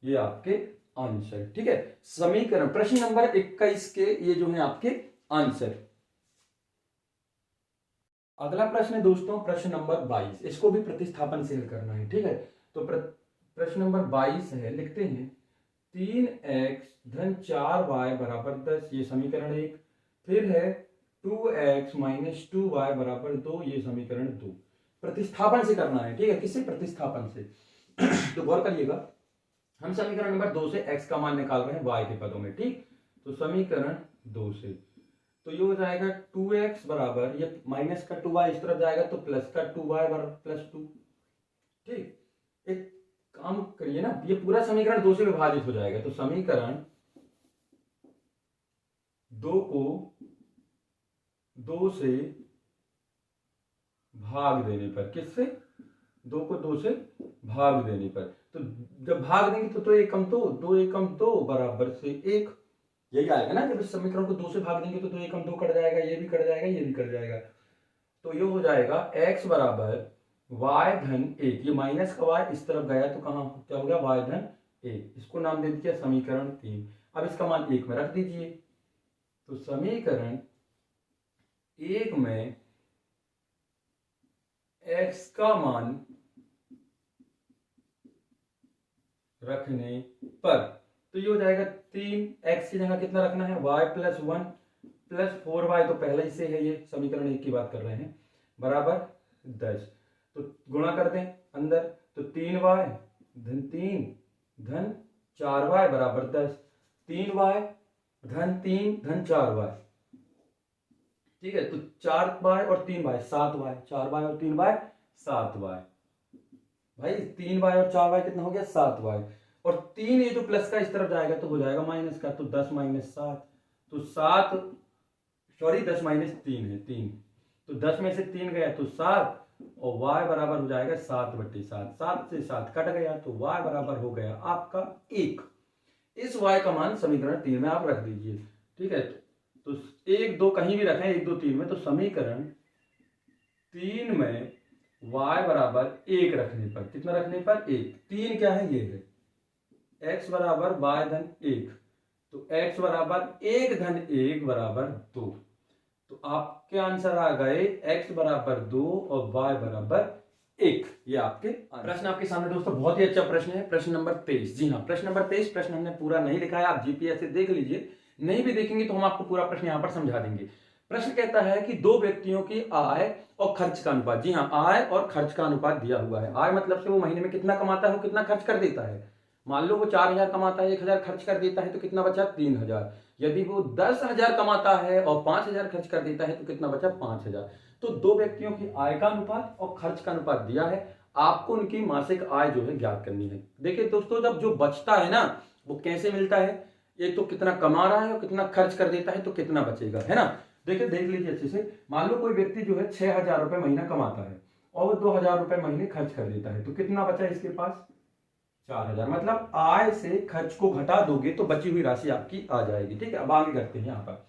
Speaker 1: ये आपके आंसर। ठीक है, समीकरण प्रश्न नंबर 21 के ये जो है आपके आंसर। अगला प्रश्न है दोस्तों प्रश्न नंबर 22। इसको भी प्रतिस्थापन से हल करना है। ठीक है, तो प्रश्न नंबर 22 है, लिखते हैं 3x धन 4y बराबर 10, ये समीकरण 1। फिर है 2x माइनस 2y बराबर 2, ये समीकरण 2। प्रतिस्थापन से करना है। ठीक है, किससे? प्रतिस्थापन से। तो गौर करिएगा, हम समीकरण नंबर 2 से x का मान निकाल रहे हैं y के पदों में। ठीक, तो समीकरण 2 से तो ये हो जाएगा 2x बराबर, ये माइनस का 2y इस तरफ जाएगा तो प्लस का 2y बराबर +2। ठीक, एक काम करिए ना, ये पूरा समीकरण 2 से विभाजित हो जाएगा, तो समीकरण 2 को 2 से भाग देने पर, किससे? 2 को 2 से भाग देने पर, तो जब भाग देंगे तो 2 एकम 2, 2 एकम 2 बराबर से 1। यही आएगा ना, जब इस समीकरण को 2 से भाग देंगे तो 2 एकम 2 कट जाएगा, ये भी कट जाएगा, ये भी कट जाएगा। तो ये हो जाएगा x बराबर y धन 1, ये माइनस का y इस तरफ गया तो कहां क्या हो गया? y धन 1। इसको नाम दे दिया समीकरण 3। अब इसका मान 1 में रख दीजिए, तो समीकरण 1 में x का मान रखने पर तो ये हो जाएगा 3x की जगह कितना रखना है? y + 1 + 4y, तो पहले ही से है, ये समीकरण 1 की बात कर रहे हैं, बराबर 10। तो गुणा कर दें अंदर, तो 3y धन 3 धन 4y बराबर 10। 3y धन 3 धन 4y। ठीक है, तो 4y और 3y 7y, 4y और 3y 7y। भाई 3y और 4y कितना हो गया? 7y। और 3 ये जो प्लस का इस तरफ जाएगा तो हो जाएगा माइनस का, तो 10 - 7, तो 7 सॉरी 10 - 3 है 3, तो 10 में से 3 गया तो 7, और y बराबर हो जाएगा 7/7। 7 से 7 कट गया तो y बराबर हो गया आपका 1। इस y का मान समीकरण 3 में आप रख दीजिए। ठीक है, तो 1 2 कहीं भी रखें, 1 2 3 में, तो समीकरण 3 में y बराबर 1 रखने पर, कितना रखने पर? 1। 3 क्या है? ये है x बराबर y धन 1, तो x बराबर 1 धन 1 बराबर 2। तो आपके आंसर आ गए x बराबर 2 और y बराबर 1। ये आपके प्रश्न आपके सामने दोस्तों बहुत ही अच्छा प्रश्न है, प्रश्न नंबर 23। जी हाँ, प्रश्न नंबर 23 प्रश्न हमने पूरा नहीं लिखा है, आप जीपीएस से देख लीजिए, नहीं भी देखेंगे तो हम आपको पूरा प्रश्न यहाँ पर समझा देंगे। प्रश्न कहता है कि दो व्यक्तियों की आय और खर्च का अनुपात। जी हाँ, आय और खर्च का अनुपात दिया हुआ है। आय मतलब से वो महीने में कितना कमाता है, वो कितना खर्च कर देता है। मान लो वो 4,000 कमाता है, 1,000 खर्च कर देता है, तो कितना बचा? 3,000। यदि वो 10,000 कमाता है और 5,000 खर्च कर देता है तो कितना बचा? 5,000। तो दो व्यक्तियों की आय का अनुपात और खर्च का अनुपात दिया है, आपको उनकी मासिक आय जो है ज्ञात करनी है। देखिए दोस्तों, जब जो बचता है ना वो कैसे मिलता है? एक तो कितना कमा रहा है और कितना खर्च कर देता है, तो कितना बचेगा, है ना। देखिए देख लीजिए अच्छे से, मान लो कोई व्यक्ति जो है 6,000 रुपए महीना कमाता है और वो 2,000 रुपए महीने खर्च कर देता है, तो कितना बचा इसके पास? 4,000। मतलब आय से खर्च को घटा दोगे तो बची हुई राशि आपकी आ जाएगी। ठीक है, अब आगे करते हैं यहाँ पर।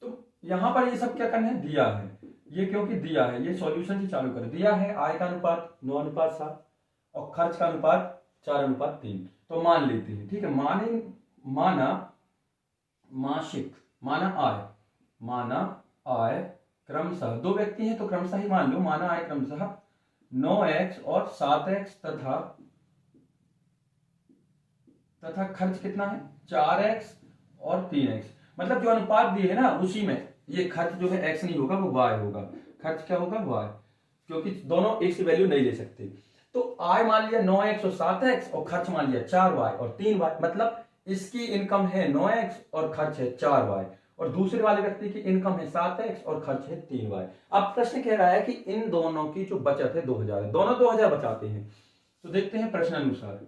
Speaker 1: तो यहाँ पर ये सब क्या करना है? दिया है, ये क्योंकि दिया है, ये सॉल्यूशन से चालू कर दिया है। आय का अनुपात 9:7 और खर्च का अनुपात 4:3। तो मान लेते हैं। ठीक है, माना मासिक, माना आय क्रमशः, दो व्यक्ति हैं तो क्रमशः ही मान लो, माना आय क्रमशः 9x और 7x तथा खर्च कितना है? 4x और 3x। मतलब जो अनुपात दिए है ना उसी में ये खर्च जो है x नहीं होगा, वो y होगा। खर्च क्या होगा? y, क्योंकि दोनों x की वैल्यू नहीं ले सकते। तो आय मान लिया 9x और 7x और खर्च मान लिया 4y और 3y। मतलब इसकी इनकम है 9x और खर्च है 4y, और दूसरे वाले व्यक्ति की इनकम है 7x और खर्च है 3y। अब प्रश्न कह रहा है कि इन दोनों की जो बचत है 2,000 है, दोनों 2,000 बचाते हैं। तो देखते हैं प्रश्न अनुसार।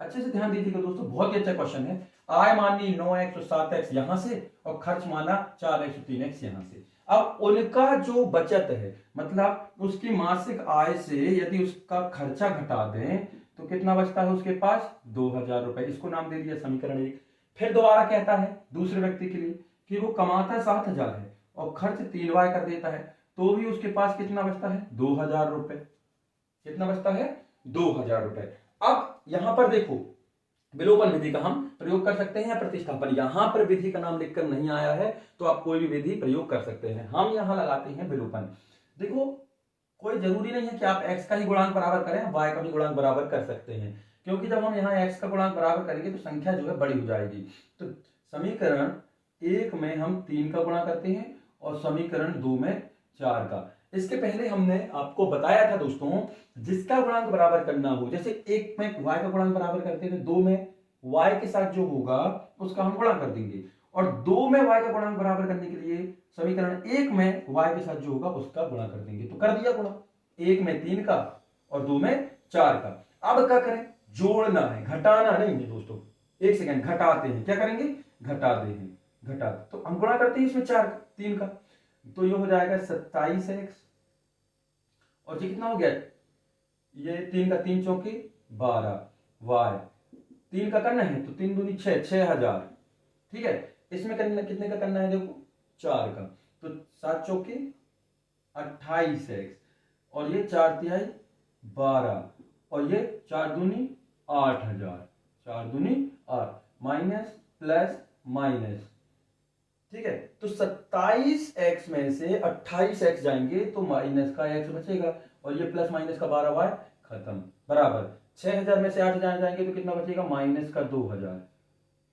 Speaker 1: अच्छे से ध्यान दीजिएगा दोस्तों, बहुत ही अच्छा क्वेश्चन है। आय मानी 9x और 7x यहां से, और खर्च माना 4x और 3x यहां से। अब उनका जो बचत है, मतलब उसकी मासिक आय से यदि उसका खर्चा घटा दें तो कितना बचता है उसके पास, 2000 रुपए। इसको नाम दे दिया समीकरण 1। फिर दोबारा कहता है दूसरे व्यक्ति के लिए कि वो कमाता 7000 है और खर्च 3y कर देता है, तो भी उसके पास कितना बचता है, 2000 रुपए। कितना बचता है, 2000 रुपए। अब यहां पर देखो, विलोपन विधि का हम प्रयोग कर सकते हैं या प्रतिस्थापन। यहां पर विधि का नाम लिखकर नहीं आया है तो आप कोई भी विधि प्रयोग कर सकते हैं। हम यहां लगाते हैं विलोपन। देखो, कोई जरूरी नहीं है कि आप x का ही गुणांक बराबर करें, y का भी गुणांक बराबर कर सकते हैं, क्योंकि जब हम यहाँ x का गुणांक बराबर करेंगे तो संख्या जो है बड़ी हो जाएगी। तो समीकरण 1 में हम 3 का गुणा करते हैं और समीकरण 2 में 4 का। इसके पहले हमने आपको बताया था दोस्तों, जिसका गुणांक बराबर करना हो, जैसे 1 में y का गुणांक बराबर करते थे, 2 में y के साथ जो होगा उसका हम गुणा कर देंगे, और 2 में y का गुणांक बराबर करने के लिए समीकरण 1 में y के साथ जो होगा उसका गुणा कर देंगे। तो कर दिया गुणा, 1 में 3 का और 2 में 4 का। अब क्या करें, जोड़ना है, घटाना नहीं है दोस्तों। एक सेकंड, घटाते हैं, क्या करेंगे, घटाते हैं, घटा। तो हम गुणा करते हैं इसमें 3 का, तो ये हो जाएगा 27x, और ये कितना हो गया, ये 3 का 3 चौके 12, y 3 का करना है तो 3 दूनी 6, 6000। ठीक है, इसमें करना कितने का करना है, देखो 4 का, तो 7 चौके 28x, और ये 4 तिहाई 12, और ये 4 दूनी 8000, 4 दूनी 8, माइनस प्लस माइनस। ठीक है, तो 27x में से 28x जाएंगे तो माइनस का x बचेगा, और ये प्लस माइनस का 12y खत्म, बराबर 6000 में से 8000 जाएंगे तो कितना बचेगा, माइनस का 2000,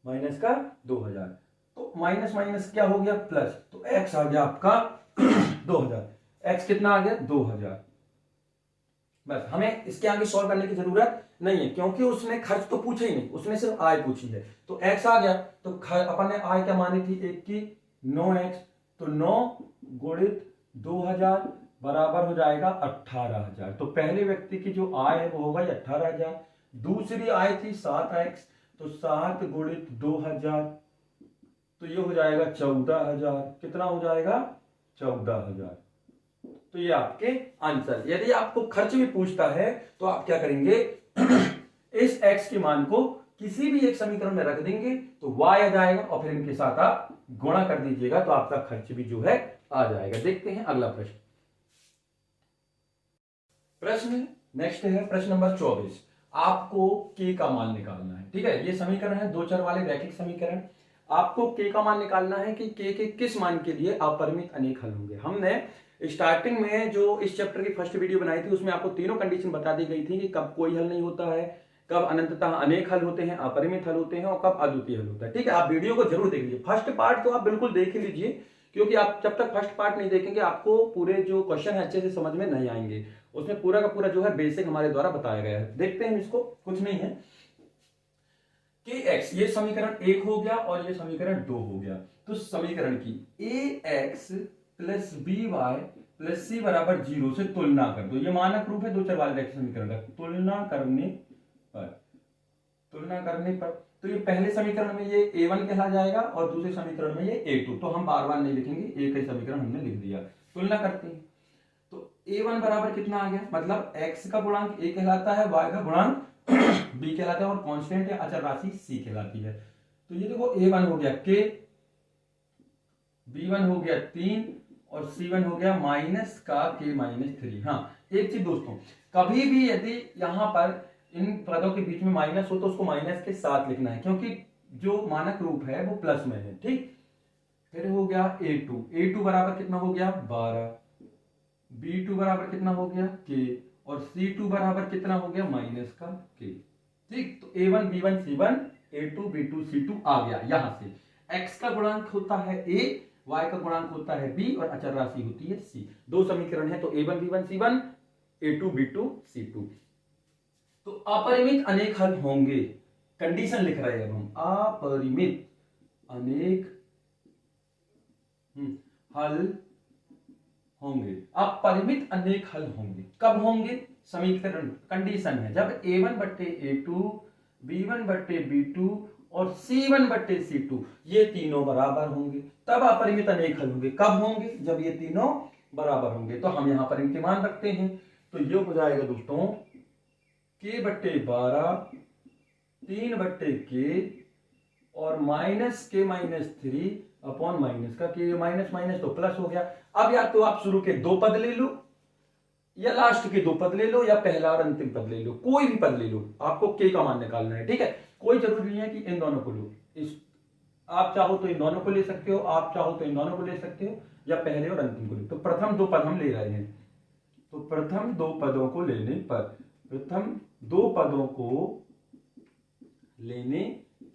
Speaker 1: माइनस का 2000। तो माइनस माइनस क्या हो गया, प्लस, तो x आ गया आपका 2000। x कितना आ गया, 2000। बस, हमें इसके आगे सॉल्व करने की जरूरत नहीं है, क्योंकि उसने खर्च तो पूछा ही नहीं, उसने सिर्फ आय पूछी है। तो x आ गया, तो अपन ने आय क्या मानी थी, 1 की 9x, तो 9 गुणित 2000 बराबर हो जाएगा 18000। तो पहले व्यक्ति की जो आय है वो हो गई 18000। दूसरी आय थी 7x, तो 7 गुणित 2000, तो ये हो जाएगा 14000। कितना हो जाएगा, 14000। तो ये आपके आंसर। यदि आपको खर्च भी पूछता है तो आप क्या करेंगे, इस x के मान को किसी भी एक समीकरण में रख देंगे तो y आ जाएगा, और फिर इनके साथ आप गुणा कर दीजिएगा तो आपका खर्च भी जो है आ जाएगा। देखते हैं अगला प्रश्न। प्रश्न नेक्स्ट है प्रश्न नंबर 24। आपको k का मान निकालना है। ठीक है, ये समीकरण है दो चर वाले रैखिक समीकरण। आपको k का मान निकालना है कि k के किस मान के लिए अपरिमित अनेक हल होंगे। हमने स्टार्टिंग में जो इस चैप्टर की फर्स्ट वीडियो बनाई थी उसमें आपको तीनों कंडीशन बता दी गई थी कि कब कोई हल नहीं होता है, कब अनंततः अनेक हल होते हैं, अपरिमित हल होते हैं, और कब अद्वितीय हल होता है। ठीक है, आप वीडियो को जरूर देख लीजिए। फर्स्ट पार्ट तो आप बिल्कुल देख ही लीजिए, क्योंकि आप जब तक फर्स्ट पार्ट नहीं देखेंगे आपको पूरे जो क्वेश्चन है अच्छे से समझ में नहीं आएंगे। उसमें पूरा का पूरा जो है बेसिक हमारे द्वारा बताया गया है। देखते हैं इसको, कुछ नहीं है कि x, ये समीकरण 1 हो गया और ये समीकरण 2 हो गया। तो समीकरण की ax प्लस by प्लस सी बराबर 0 से तुलना कर दो। ये मानक रूप है दो चर वाले रैखिक समीकरण का। तुलना करने पर तो ये पहले समीकरण में ये a1 कहला जाएगा और दूसरे समीकरण में ये a2। तो हम बार बार नहीं लिखेंगे, एक ही समीकरण हमने लिख दिया। तुलना करते हैं तो a1 बराबर कितना आ गया, मतलब x का गुणांक a कहलाता है, y का गुणांक b कहलाता है, और कांस्टेंट या अचर राशि c कहलाती है। तो ये देखो a1 हो गया k, b1 हो गया 3, और c1 हो गया माइनस का k-3। हाँ, एक चीज दोस्तों, कभी भी यदि यहां पर इन पदों के बीच में माइनस हो तो उसको माइनस के साथ लिखना है, क्योंकि जो मानक रूप है वो प्लस में है। ठीक, फिर हो गया a2 बराबर कितना हो गया 12, b2 बराबर कितना हो गया k, और c2 बराबर कितना हो गया माइनस का k। ठीक, तो a1 b1 c1 a2 b2 c2 आ गया। यहां से x का गुणांक होता है a, y का गुणांक होता है b, और अचर राशि होती है c। दो समीकरण है तो a1 b1 c1 a2 b2 c2। तो अपरिमित अनेक हल होंगे, कंडीशन लिख रहे हैं अब हम, अपरिमित अनेक हल होंगे। अपरिमित अनेक हल होंगे कब होंगे, समीकरण कंडीशन है जब a1 बट्टे a2 B1/B2 और C1/C2 ये तीनों बराबर होंगे, तब अपरिमित अनेक हल होंगे। कब होंगे? जब ये तीनों बराबर होंगे। तो हम यहां पर इनके मान रखते हैं, तो ये हो जाएगा दोस्तों K/12 3/K और -K-3 अपॉन माइनस का K, माइनस माइनस तो प्लस हो गया। अब या तो आप शुरू के दो पद ले लो या लास्ट के दो पद ले लो या पहला और अंतिम पद ले लो, कोई भी पद ले लो, आपको K का मान निकालना है। ठीक है, कोई जरूरी नहीं है कि इन दोनों को लो, इस आप चाहो तो इन दोनों को ले सकते हो, आप चाहो तो इन दोनों को ले सकते हो या पहले और अंतिम को ले। तो प्रथम दो पद हम ले रहे हैं, तो प्रथम दो पदों को लेने पर, प्रथम दो पदों को लेने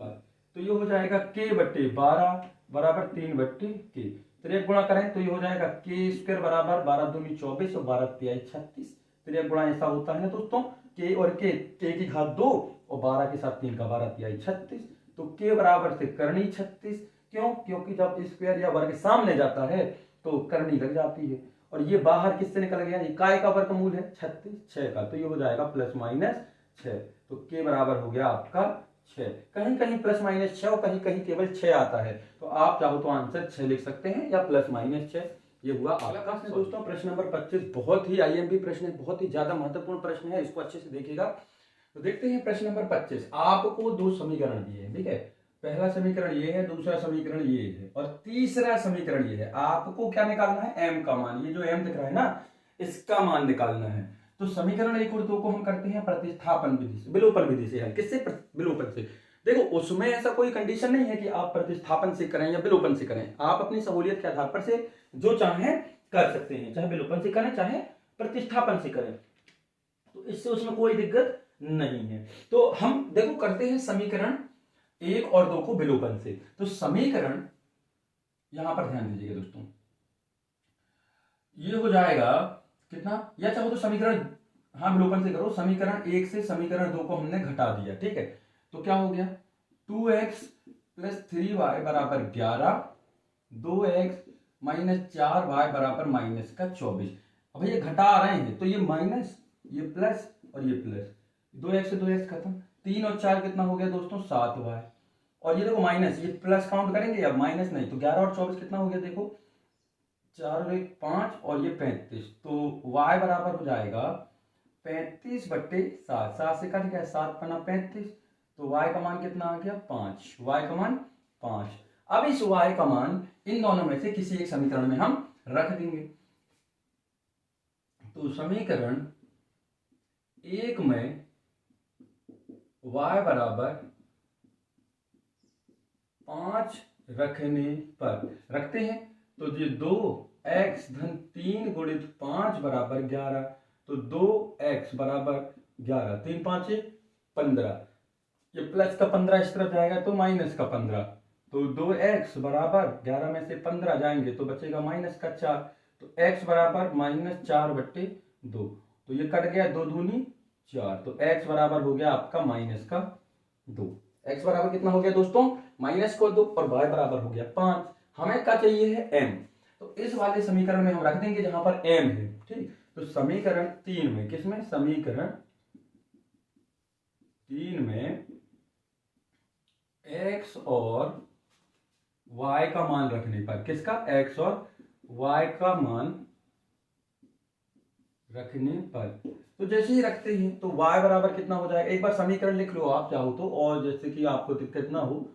Speaker 1: पर तो ये हो जाएगा K/12 बराबर 3/K। त्रिक गुणा करें तो ये हो जाएगा K² बराबर 12×2 = 24 और 12×3 = 36। त्रिक गुणा ऐसा होता है ना दोस्तों, K और K, K की घात 2 और 12 के साथ 3 का 12×3 = 36। तो K बराबर से करनी 36। क्यों? क्योंकि जब स्क्वायर या वर्ग सामने जाता है तो करनी लग जाती है, और ये बाहर किससे निकल गया? ये काय का वर्गमूल है 36, 6 का, तो ये हो जाएगा +-6। तो K बराबर हो गया आपका 6। कहीं कहीं +-6 और कहीं कहीं केवल 6 आता है, तो आप चाहो तो आंसर 6 लिख सकते हैं या +-6। ये हुआ आपका दोस्तों प्रश्न नंबर 25। बहुत ही आईएमपी प्रश्न है, बहुत ही ज्यादा महत्वपूर्ण प्रश्न है, इसको अच्छे से देखिएगा। तो देखते हैं प्रश्न नंबर 25। आपको दो समीकरण दिए हैं, ठीक है, पहला समीकरण ये है, दूसरा समीकरण ये है और तीसरा समीकरण ये है। आपको क्या निकालना है? m का मान। ये जो m दिख रहा है ना, इसका मान निकालना है। तो समीकरण 1 और 2 को हम करते हैं प्रतिस्थापन विधि से, विलोपन विधि से हल। किससे? विलोपन से। देखो उसमें ऐसा कोई कंडीशन नहीं है कि आप प्रतिस्थापन से करें या विलोपन से करें, आप अपनी सहूलियत के आधार पर से जो चाहें कर सकते हैं, चाहे विलोपन से करें चाहे प्रतिस्थापन से करें, तो इससे उसमें कोई दिक्कत नहीं है। तो हम देखो करते हैं समीकरण 1 और 2 को विलोपन से। तो समीकरण यहां पर ध्यान दीजिएगा दोस्तों, ये हो जाएगा कितना, या चाहो तो समीकरण हाँ विलोपन से करो। समीकरण 1 से समीकरण 2 को हमने घटा दिया, ठीक है, तो क्या हो गया 2x + 3y बराबर 11, 2x - 4y बराबर -24। अब ये घटा रहे हैं तो ये माइनस, ये प्लस और ये प्लस, 2x से 2x खत्म, 3 और 4 कितना हो गया दोस्तों 7y, और ये देखो माइनस, ये प्लस काउंट करेंगे या माइनस नहीं, तो 11 और 24 कितना हो गया देखो 4 और 1 5 और ये 35। तो y बराबर हो जाएगा 35/7, 7 से कट गया 7 × 35, तो y का मान कितना आ गया 5, y का मान 5। अब इस y का मान इन दोनों में से किसी एक समीकरण में हम रख देंगे। तो समीकरण 1 में y बराबर 5 रखने पर रखते हैं, तो ये 2x धन 3 गुणित 5 बराबर 11, तो 2x बराबर 11, 3 5 15, ये प्लस का 15 इस तरफ जाएगा तो माइनस का 15, तो 2x बराबर 11 में से 15 जाएंगे तो बचेगा माइनस का 4, तो x बराबर -4/2, तो ये कट गया 2 दूनी 4, तो x बराबर हो गया आपका -2। x बराबर कितना हो गया दोस्तों -2 और y बराबर हो गया 5। हमें क्या चाहिए है m, तो इस वाले समीकरण में हम रख देंगे जहां पर m है, ठीक। तो समीकरण 3 में, किसमें? समीकरण 3 में x और y का मान रखने पर, किसका? x और y का मान रखने पर, तो जैसे ही रखते हैं तो y बराबर कितना हो जाएगा, एक बार समीकरण लिख लो आप चाहो तो, और जैसे कि आपको दिक्कत ना हो,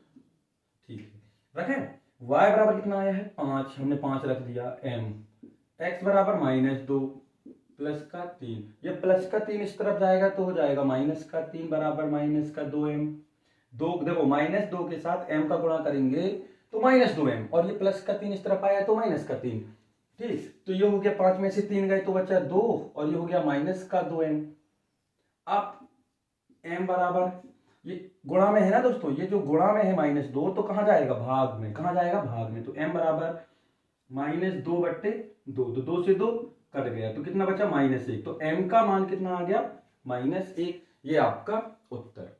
Speaker 1: ठीक है रखें। y बराबर कितना आया है 5, हमने 5 रख दिया, m x बराबर -2 प्लस का 3, ये प्लस का 3 इस तरफ जाएगा तो हो जाएगा -3 बराबर -2m। दो देखो -2 के साथ m का गुणा करेंगे तो -2m, और ये प्लस का 3 इस तरफ आया तो -3, ठीक। तो ये हो गया 5 में से 3 गए तो बचा 2, और ये हो गया -2m। अब m बराबर, ये गुणा में है ना दोस्तों, ये जो गुणा में है -2 तो कहां जाएगा? भाग में। कहां जाएगा? भाग में। तो m बराबर -2/2, तो 2 से 2 कट गया तो कितना बचा -1, तो m का मान कितना आ गया -1। ये आपका उत्तर।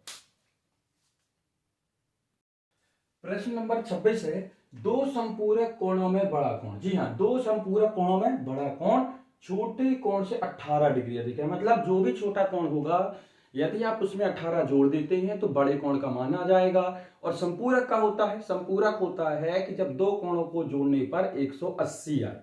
Speaker 1: प्रश्न नंबर 26 है, दो संपूरक कोणों में बड़ा कोण। जी हाँ, दो संपूरक कोणों में बड़ा कोण छोटे कोण से 18 डिग्री अधिक है। मतलब जो भी छोटा कोण होगा यदि आप उसमें 18 जोड़ देते हैं तो बड़े कोण का मान आ जाएगा। और संपूरक का होता है, संपूरक होता है कि जब दो कोणों को जोड़ने पर 180 आए।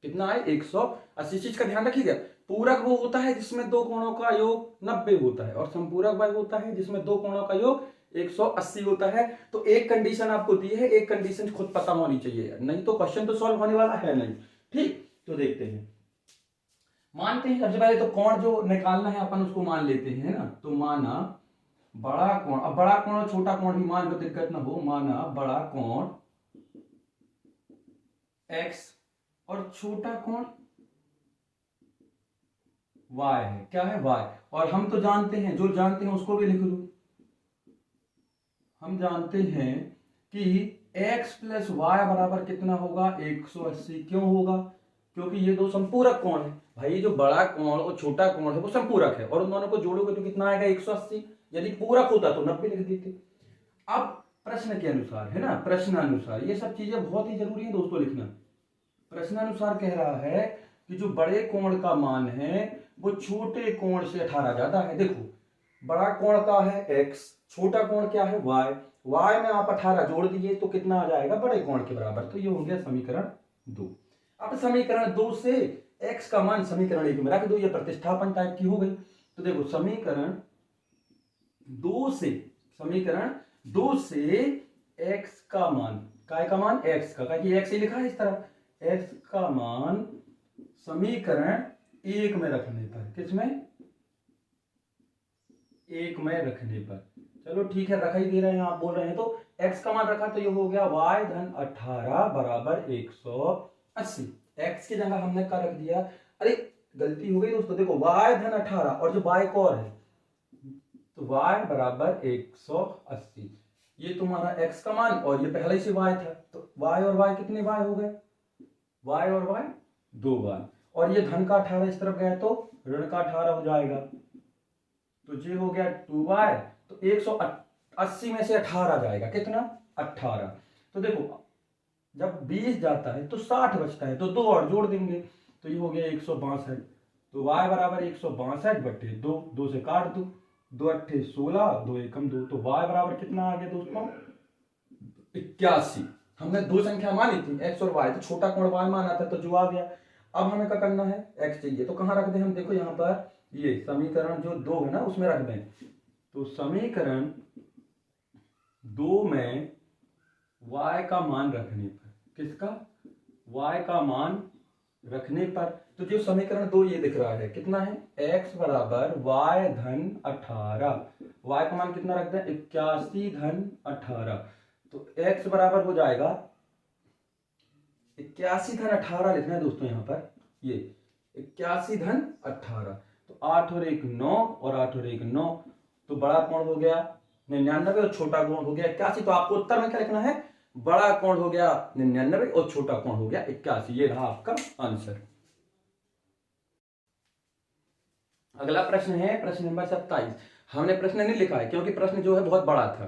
Speaker 1: कितना आए? 180। चीज का ध्यान रखिएगा, पूरक वो होता है जिसमें दो कोणों का योग 90 होता है, और संपूरक वह होता है जिसमें दो कोणों का योग 180 होता है। तो एक कंडीशन आपको दी है, एक कंडीशन खुद पता होनी चाहिए, नहीं तो क्वेश्चन तो सॉल्व होने वाला है नहीं। ठीक, तो देखते हैं, मानते हैं सबसे पहले तो कोण जो निकालना है अपन उसको मान लेते हैं ना। तो माना बड़ा कोण, अब बड़ा कोण और छोटा कोण भी मान लो, दिक्कत ना हो। माना बड़ा कोण x और छोटा कोण y है। क्या है? y। और हम तो जानते हैं, जो जानते हैं उसको भी लिख लो। हम जानते हैं कि x प्लस वाई बराबर कितना होगा? 180। क्यों होगा? क्योंकि ये दो संपूरक कोण है भाई। जो बड़ा कोण और छोटा कोण है वो संपूरक है, और उन दोनों को जोड़ोगे तो कितना आएगा? 180। यदि पूरक होता तो 90 लिख देते। अब प्रश्न के अनुसार है ना, प्रश्नानुसार ये सब चीजें बहुत ही जरूरी है दोस्तों लिखना। प्रश्नानुसार कह रहा है कि जो बड़े कोण का मान है वो छोटे कोण से 18 ज्यादा है। देखो, बड़ा कोण का है x, छोटा कोण क्या है? y। y में आप 18 जोड़ दिए तो कितना आ जाएगा? बड़े कोण के बराबर। तो ये हो गया समीकरण 2। अब समीकरण 2 से x का मान समीकरण 1 में रख दो, ये प्रतिस्थापन टाइप की हो गई। तो देखो, समीकरण 2 से, समीकरण 2 से x का मान, काय का मान? x का, कि x ही लिखा है इस तरह, x का मान समीकरण 1 में रखने पर, किसमें? 1 में रखने पर। चलो ठीक है, रखा ही दे रहे हैं, आप बोल रहे हैं तो x का मान रखा तो ये हो गया y धन 18 बराबर 180। x की जगह हमने क्या रख दिया? अरे गलती हो गई दोस्तों, देखो y धन 18 और जो y को और है तो y बराबर 180। ये तुम्हारा x का मान और ये पहले से y था, तो y और y कितने y हो गए? y और y 2y। और ये धन का 18 इस तरफ गया तो ऋण का 18 हो जाएगा, तो ये हो गया 2y। तो 180 में से 18 जाएगा, कितना? 18। तो देखो, जब 20 जाता है तो 60 बचता है, तो 2 और जोड़ देंगे तो ये हो गया 162। तो y बराबर 162 बटे 2, 2 से काट दो, 2 अट्ठे 16, 2 एकम 2। तो y बराबर कितना आ गया दोस्तों? 81। हमने दो संख्या मानी थी x और y, तो छोटा कोण y माना था तो जो आ गया। अब हमें क्या करना है? x चाहिए, तो कहां रख दें हम? देखो यहाँ पर ये समीकरण जो 2 है ना उसमें रख दें। तो समीकरण 2 में y का मान रखने पर, किसका? y का मान रखने पर, तो जो समीकरण 2 ये दिख रहा है कितना है? x बराबर y धन 18। y का मान कितना रख दें? 81 धन 18। तो x बराबर हो जाएगा 81 धन 18 लिखना है दोस्तों यहाँ पर, ये 81 धन 18। तो 8 और 1 9 और 8 और 1 9। तो बड़ा कोण हो गया 99 और छोटा कोण हो गया 81। तो आपको उत्तर में क्या लिखना है? बड़ा कोण हो गया 99 और छोटा कोण हो गया 81। ये रहा आपका आंसर। अगला प्रश्न है प्रश्न नंबर 27। हमने प्रश्न नहीं लिखा है क्योंकि प्रश्न जो है बहुत बड़ा था,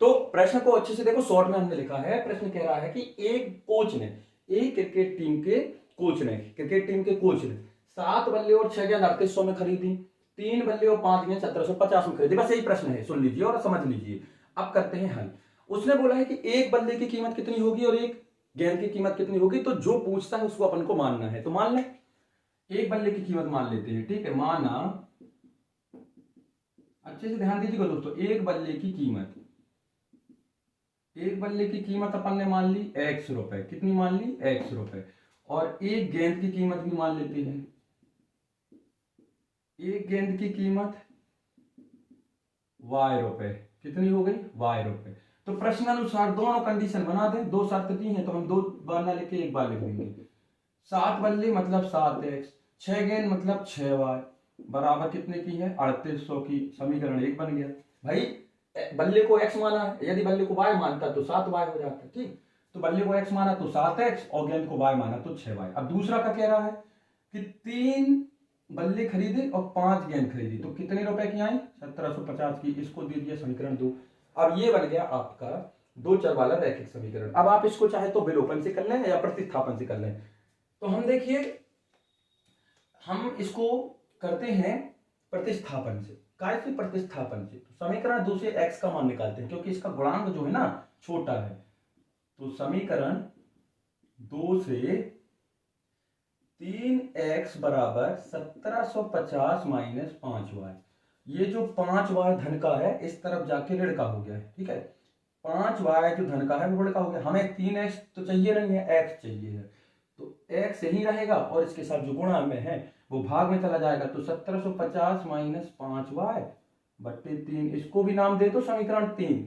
Speaker 1: तो प्रश्न को अच्छे से देखो, शॉर्ट में हमने लिखा है। प्रश्न कह रहा है कि एक कोच ने, एक क्रिकेट टीम के कोच ने, क्रिकेट टीम के कोच ने 7 बल्ले और 6 गेंद 3800 में खरीदी, 3 बल्ले और 5 गेंद 1750 में खरीदी। बस यही प्रश्न है, सुन लीजिए और समझ लीजिए। अब करते हैं हल। उसने बोला है कि एक बल्ले की कीमत कितनी होगी और एक गेंद की कीमत कितनी होगी, तो जो पूछता है उसको अपन को मानना है। तो मान लें एक बल्ले की कीमत मान लेते हैं, ठीक है। माना, अच्छे से ध्यान दीजिएगा दोस्तों, एक बल्ले की कीमत, एक बल्ले की कीमत अपन ने मान ली x रुपए, कितनी मान ली? x रुपए। और एक गेंद की कीमत भी मान लेते हैं, एक गेंद की कीमत y रुपए, कितनी हो गई? y रुपए। तो प्रश्न अनुसार दोनों कंडीशन बना दें, दो शर्त दी हैं तो हम 2 बार ना लिख के 1 बार लिख देंगे। 7 बल्ले मतलब 7x, 6 गेंद मतलब 6y बराबर कितने की है? 3800 की। समीकरण 1 बन गया। भाई बल्ले को x माना है, यदि बल्ले को y मानता तो 7y हो जाता, ठीक। तो बल्ले को x माना तो 7x और गेंद को y माना तो 6y। अब दूसरा का कह रहा है कि 3 बल्ले खरीदे और 5 गेंद खरीदी, तो कितने रुपए की आई? 1750 की। इसको दे दिया समीकरण 2। अब ये बन गया आपका 2 चर वाला रैखिक समीकरण। अब आप इसको चाहे तो विलोपन से कर लें या प्रतिस्थापन से कर लें। तो हम देखिए, हम इसको करते हैं प्रतिस्थापन से। काय से, प्रतिस्थापन से। तो समीकरण 2 से x का मान निकालते हैं क्योंकि इसका गुणांक जो है ना छोटा है। तो समीकरण 2 से 3x बराबर 1750 माइनस 5y, ये जो 5y धन का है इस तरफ जाके ऋण का हो गया है, ठीक है। 5y जो धन का है वो ऋण का हो गया। हमें 3x तो चाहिए नहीं है, x चाहिए है, तो x यही रहेगा और इसके साथ जो गुणा में है वो भाग में चला जाएगा। तो 1750 माइनस 5y बट्टे 3, इसको भी नाम दे दो समीकरण 3,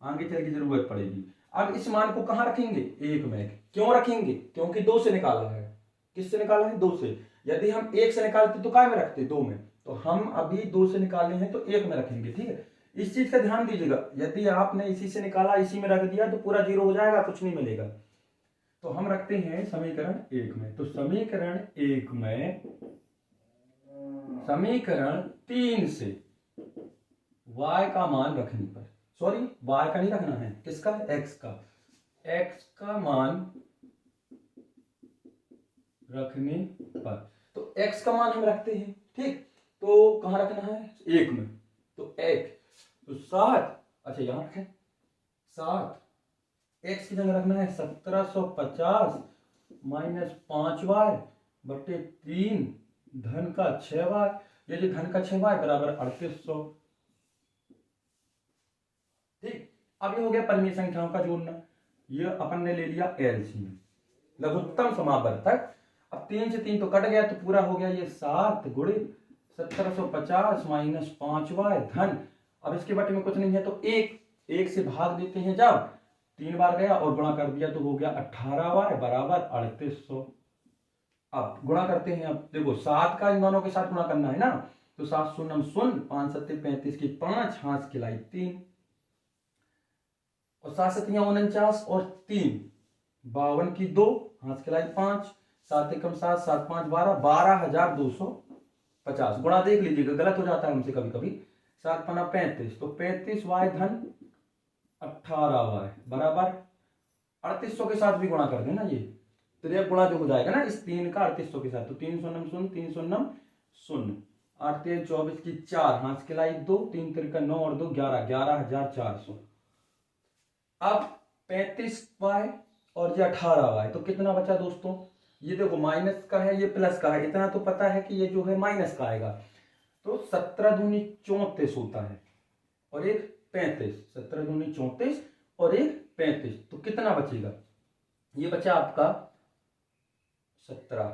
Speaker 1: आगे चल की जरूरत पड़ेगी। अब इस मान को कहां रखेंगे, 1 में। क्यों रखेंगे, क्योंकि 2 से निकाला है। किससे निकाला है, 2 से। यदि हम 1 से निकालते तो काय में रखते, 2 में। तो हम अभी 2 से निकाले हैं तो 1 में रखेंगे, ठीक है। इस चीज का ध्यान दीजिएगा, यदि आपने इसी से निकाला इसी में रख दिया तो पूरा 0 हो जाएगा, कुछ नहीं मिलेगा। तो हम रखते हैं समीकरण 1 में। तो समीकरण 1 में समीकरण 3 से y का मान रखने पर, सॉरी y का नहीं रखना है, किसका, x का, x का मान रखने पर। तो x का मान हम रखते हैं, ठीक। तो कहां रखना है, 1 में। तो 1 तो 7, अच्छा यहां रखें 7, x की जगह रखना है 1750 माइनस 5y बटे 3 धन का 6y। ये जो धन का 6y बराबर 3800, ठीक। अब ये हो गया परिमेय संख्याओं का जोड़ना। ये अपन ने ले लिया एलसीएम, लघुत्तम समावर्तक। अब 3 से 3 तो कट गया तो पूरा हो गया ये 7 गुणित 1750 माइनस 5y धन, अब इसके बटे में कुछ नहीं है तो 1 से भाग देते हैं, जब 3 बार गया और गुणा कर दिया तो हो गया 18y बराबर 3800। अब गुणा करते हैं, अब देखो 7 का इन दोनों के साथ गुणा करना है ना, तो 7 शून्य 0, 5 सत्ते 35 की 5, हाथ खिलाई 3 और 7 सत्तियां 49 और 3 52 की 2, हाथ खिलाई 5, 7 एकम 7, 7 5 12, 12,250। गुणा देख लीजिएगा, गलत हो जाता है हमसे कभी कभी। 7 पना 35, तो 35y धन 18y बराबर 3800 के साथ भी गुणा कर देना, ये त्रिय गुणा जो हो जाएगा ना इस 3 का 3800 के साथ। तो 3 शून्य 0, 3 शून्य 0, 8 3 24 की 4, हाथ खिलाई 2, 3 3 9 और 2 11, 11,400। अब 35y और ये 18y, तो कितना बचा दोस्तों, ये देखो माइनस का है, ये प्लस का है, इतना तो पता है कि ये जो है माइनस का आएगा। तो 17 दूनी 34 होता है और एक 35, 17 दूनी 34 और एक 35, तो कितना बचेगा, ये बचा आपका 17,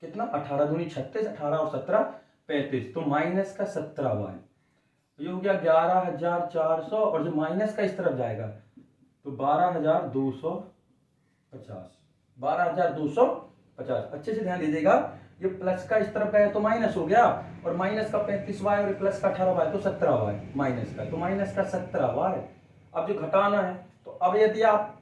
Speaker 1: कितना 18 दूनी 36, 18 और 17 35, तो माइनस का 17y, ये हो गया 11,400 और जो माइनस का इस तरफ जाएगा तो 12,250, 12,250। अच्छे से ध्यान दीजिएगा, ये प्लस का इस तरफ गया तो माइनस हो गया और माइनस का 35y और प्लस का 18y तो 17y, माइनस का तो माइनस का 17y। अब जो घटाना है तो अब यदि आप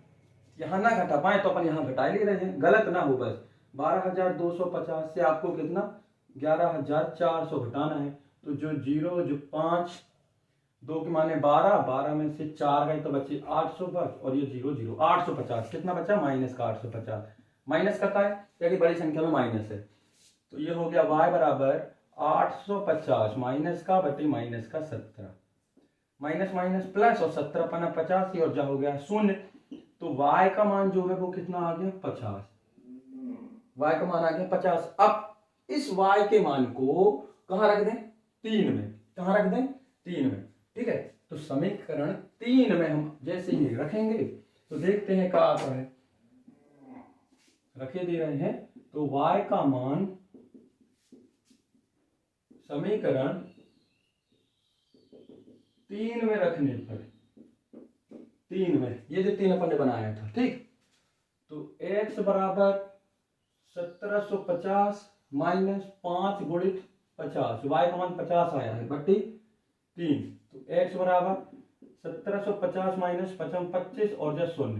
Speaker 1: यहां ना घटा पाए तो अपन यहां घटा ले रहे हैं, गलत ना हो बस। 12,250 से आपको कितना 11,400 घटाना है, तो जो 0 जो 5 2 के माने 12, 12 में से 4 गए तो बचे 800 बस, और ये 0 0 850, कितना बचा माइनस का 850। माइनस का है यदि बड़ी संख्या में माइनस है, तो ये हो गया y बराबर 850 माइनस का बटे माइनस का 17, माइनस माइनस प्लस और 17 पना 50 और जा हो गया 0। तो y का मान जो है वो कितना आ गया 50, y का मान आ गया 50। अब इस y के मान को कहां रख दें, 3 में। कहां रख दें, 3 में, ठीक है। तो समीकरण 3 में हम जैसे ही रखेंगे तो देखते हैं क्या आता है, रखे दे रहे हैं। तो y का मान समीकरण 3 में रखने पर, 3 में, ये जो 3 अपन ने बनाया था, ठीक। तो x बराबर 1750 माइनस 5 गुणित 50, y का मान 50 आया है बट्टी 3, तो x बराबर 1750 माइनस 25 और जो 0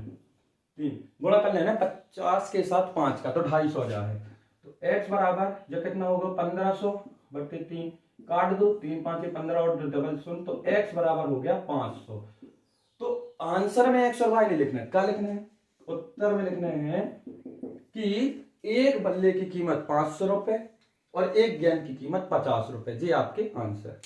Speaker 1: 3 गुणा कर लेना 50 के साथ 5 का तो 250 हो जाए। तो x बराबर जो कितना होगा 1500 बट्टे 3, काट दो 3 5 15 और डबल 0, तो x बराबर हो गया 500। तो आंसर में x और y नहीं लिखना है, क्या लिखना है, उत्तर में लिखना है कि एक बल्ले की कीमत 500 रुपए और एक गेंद की कीमत 50 रुपए, जी आपके आंसर।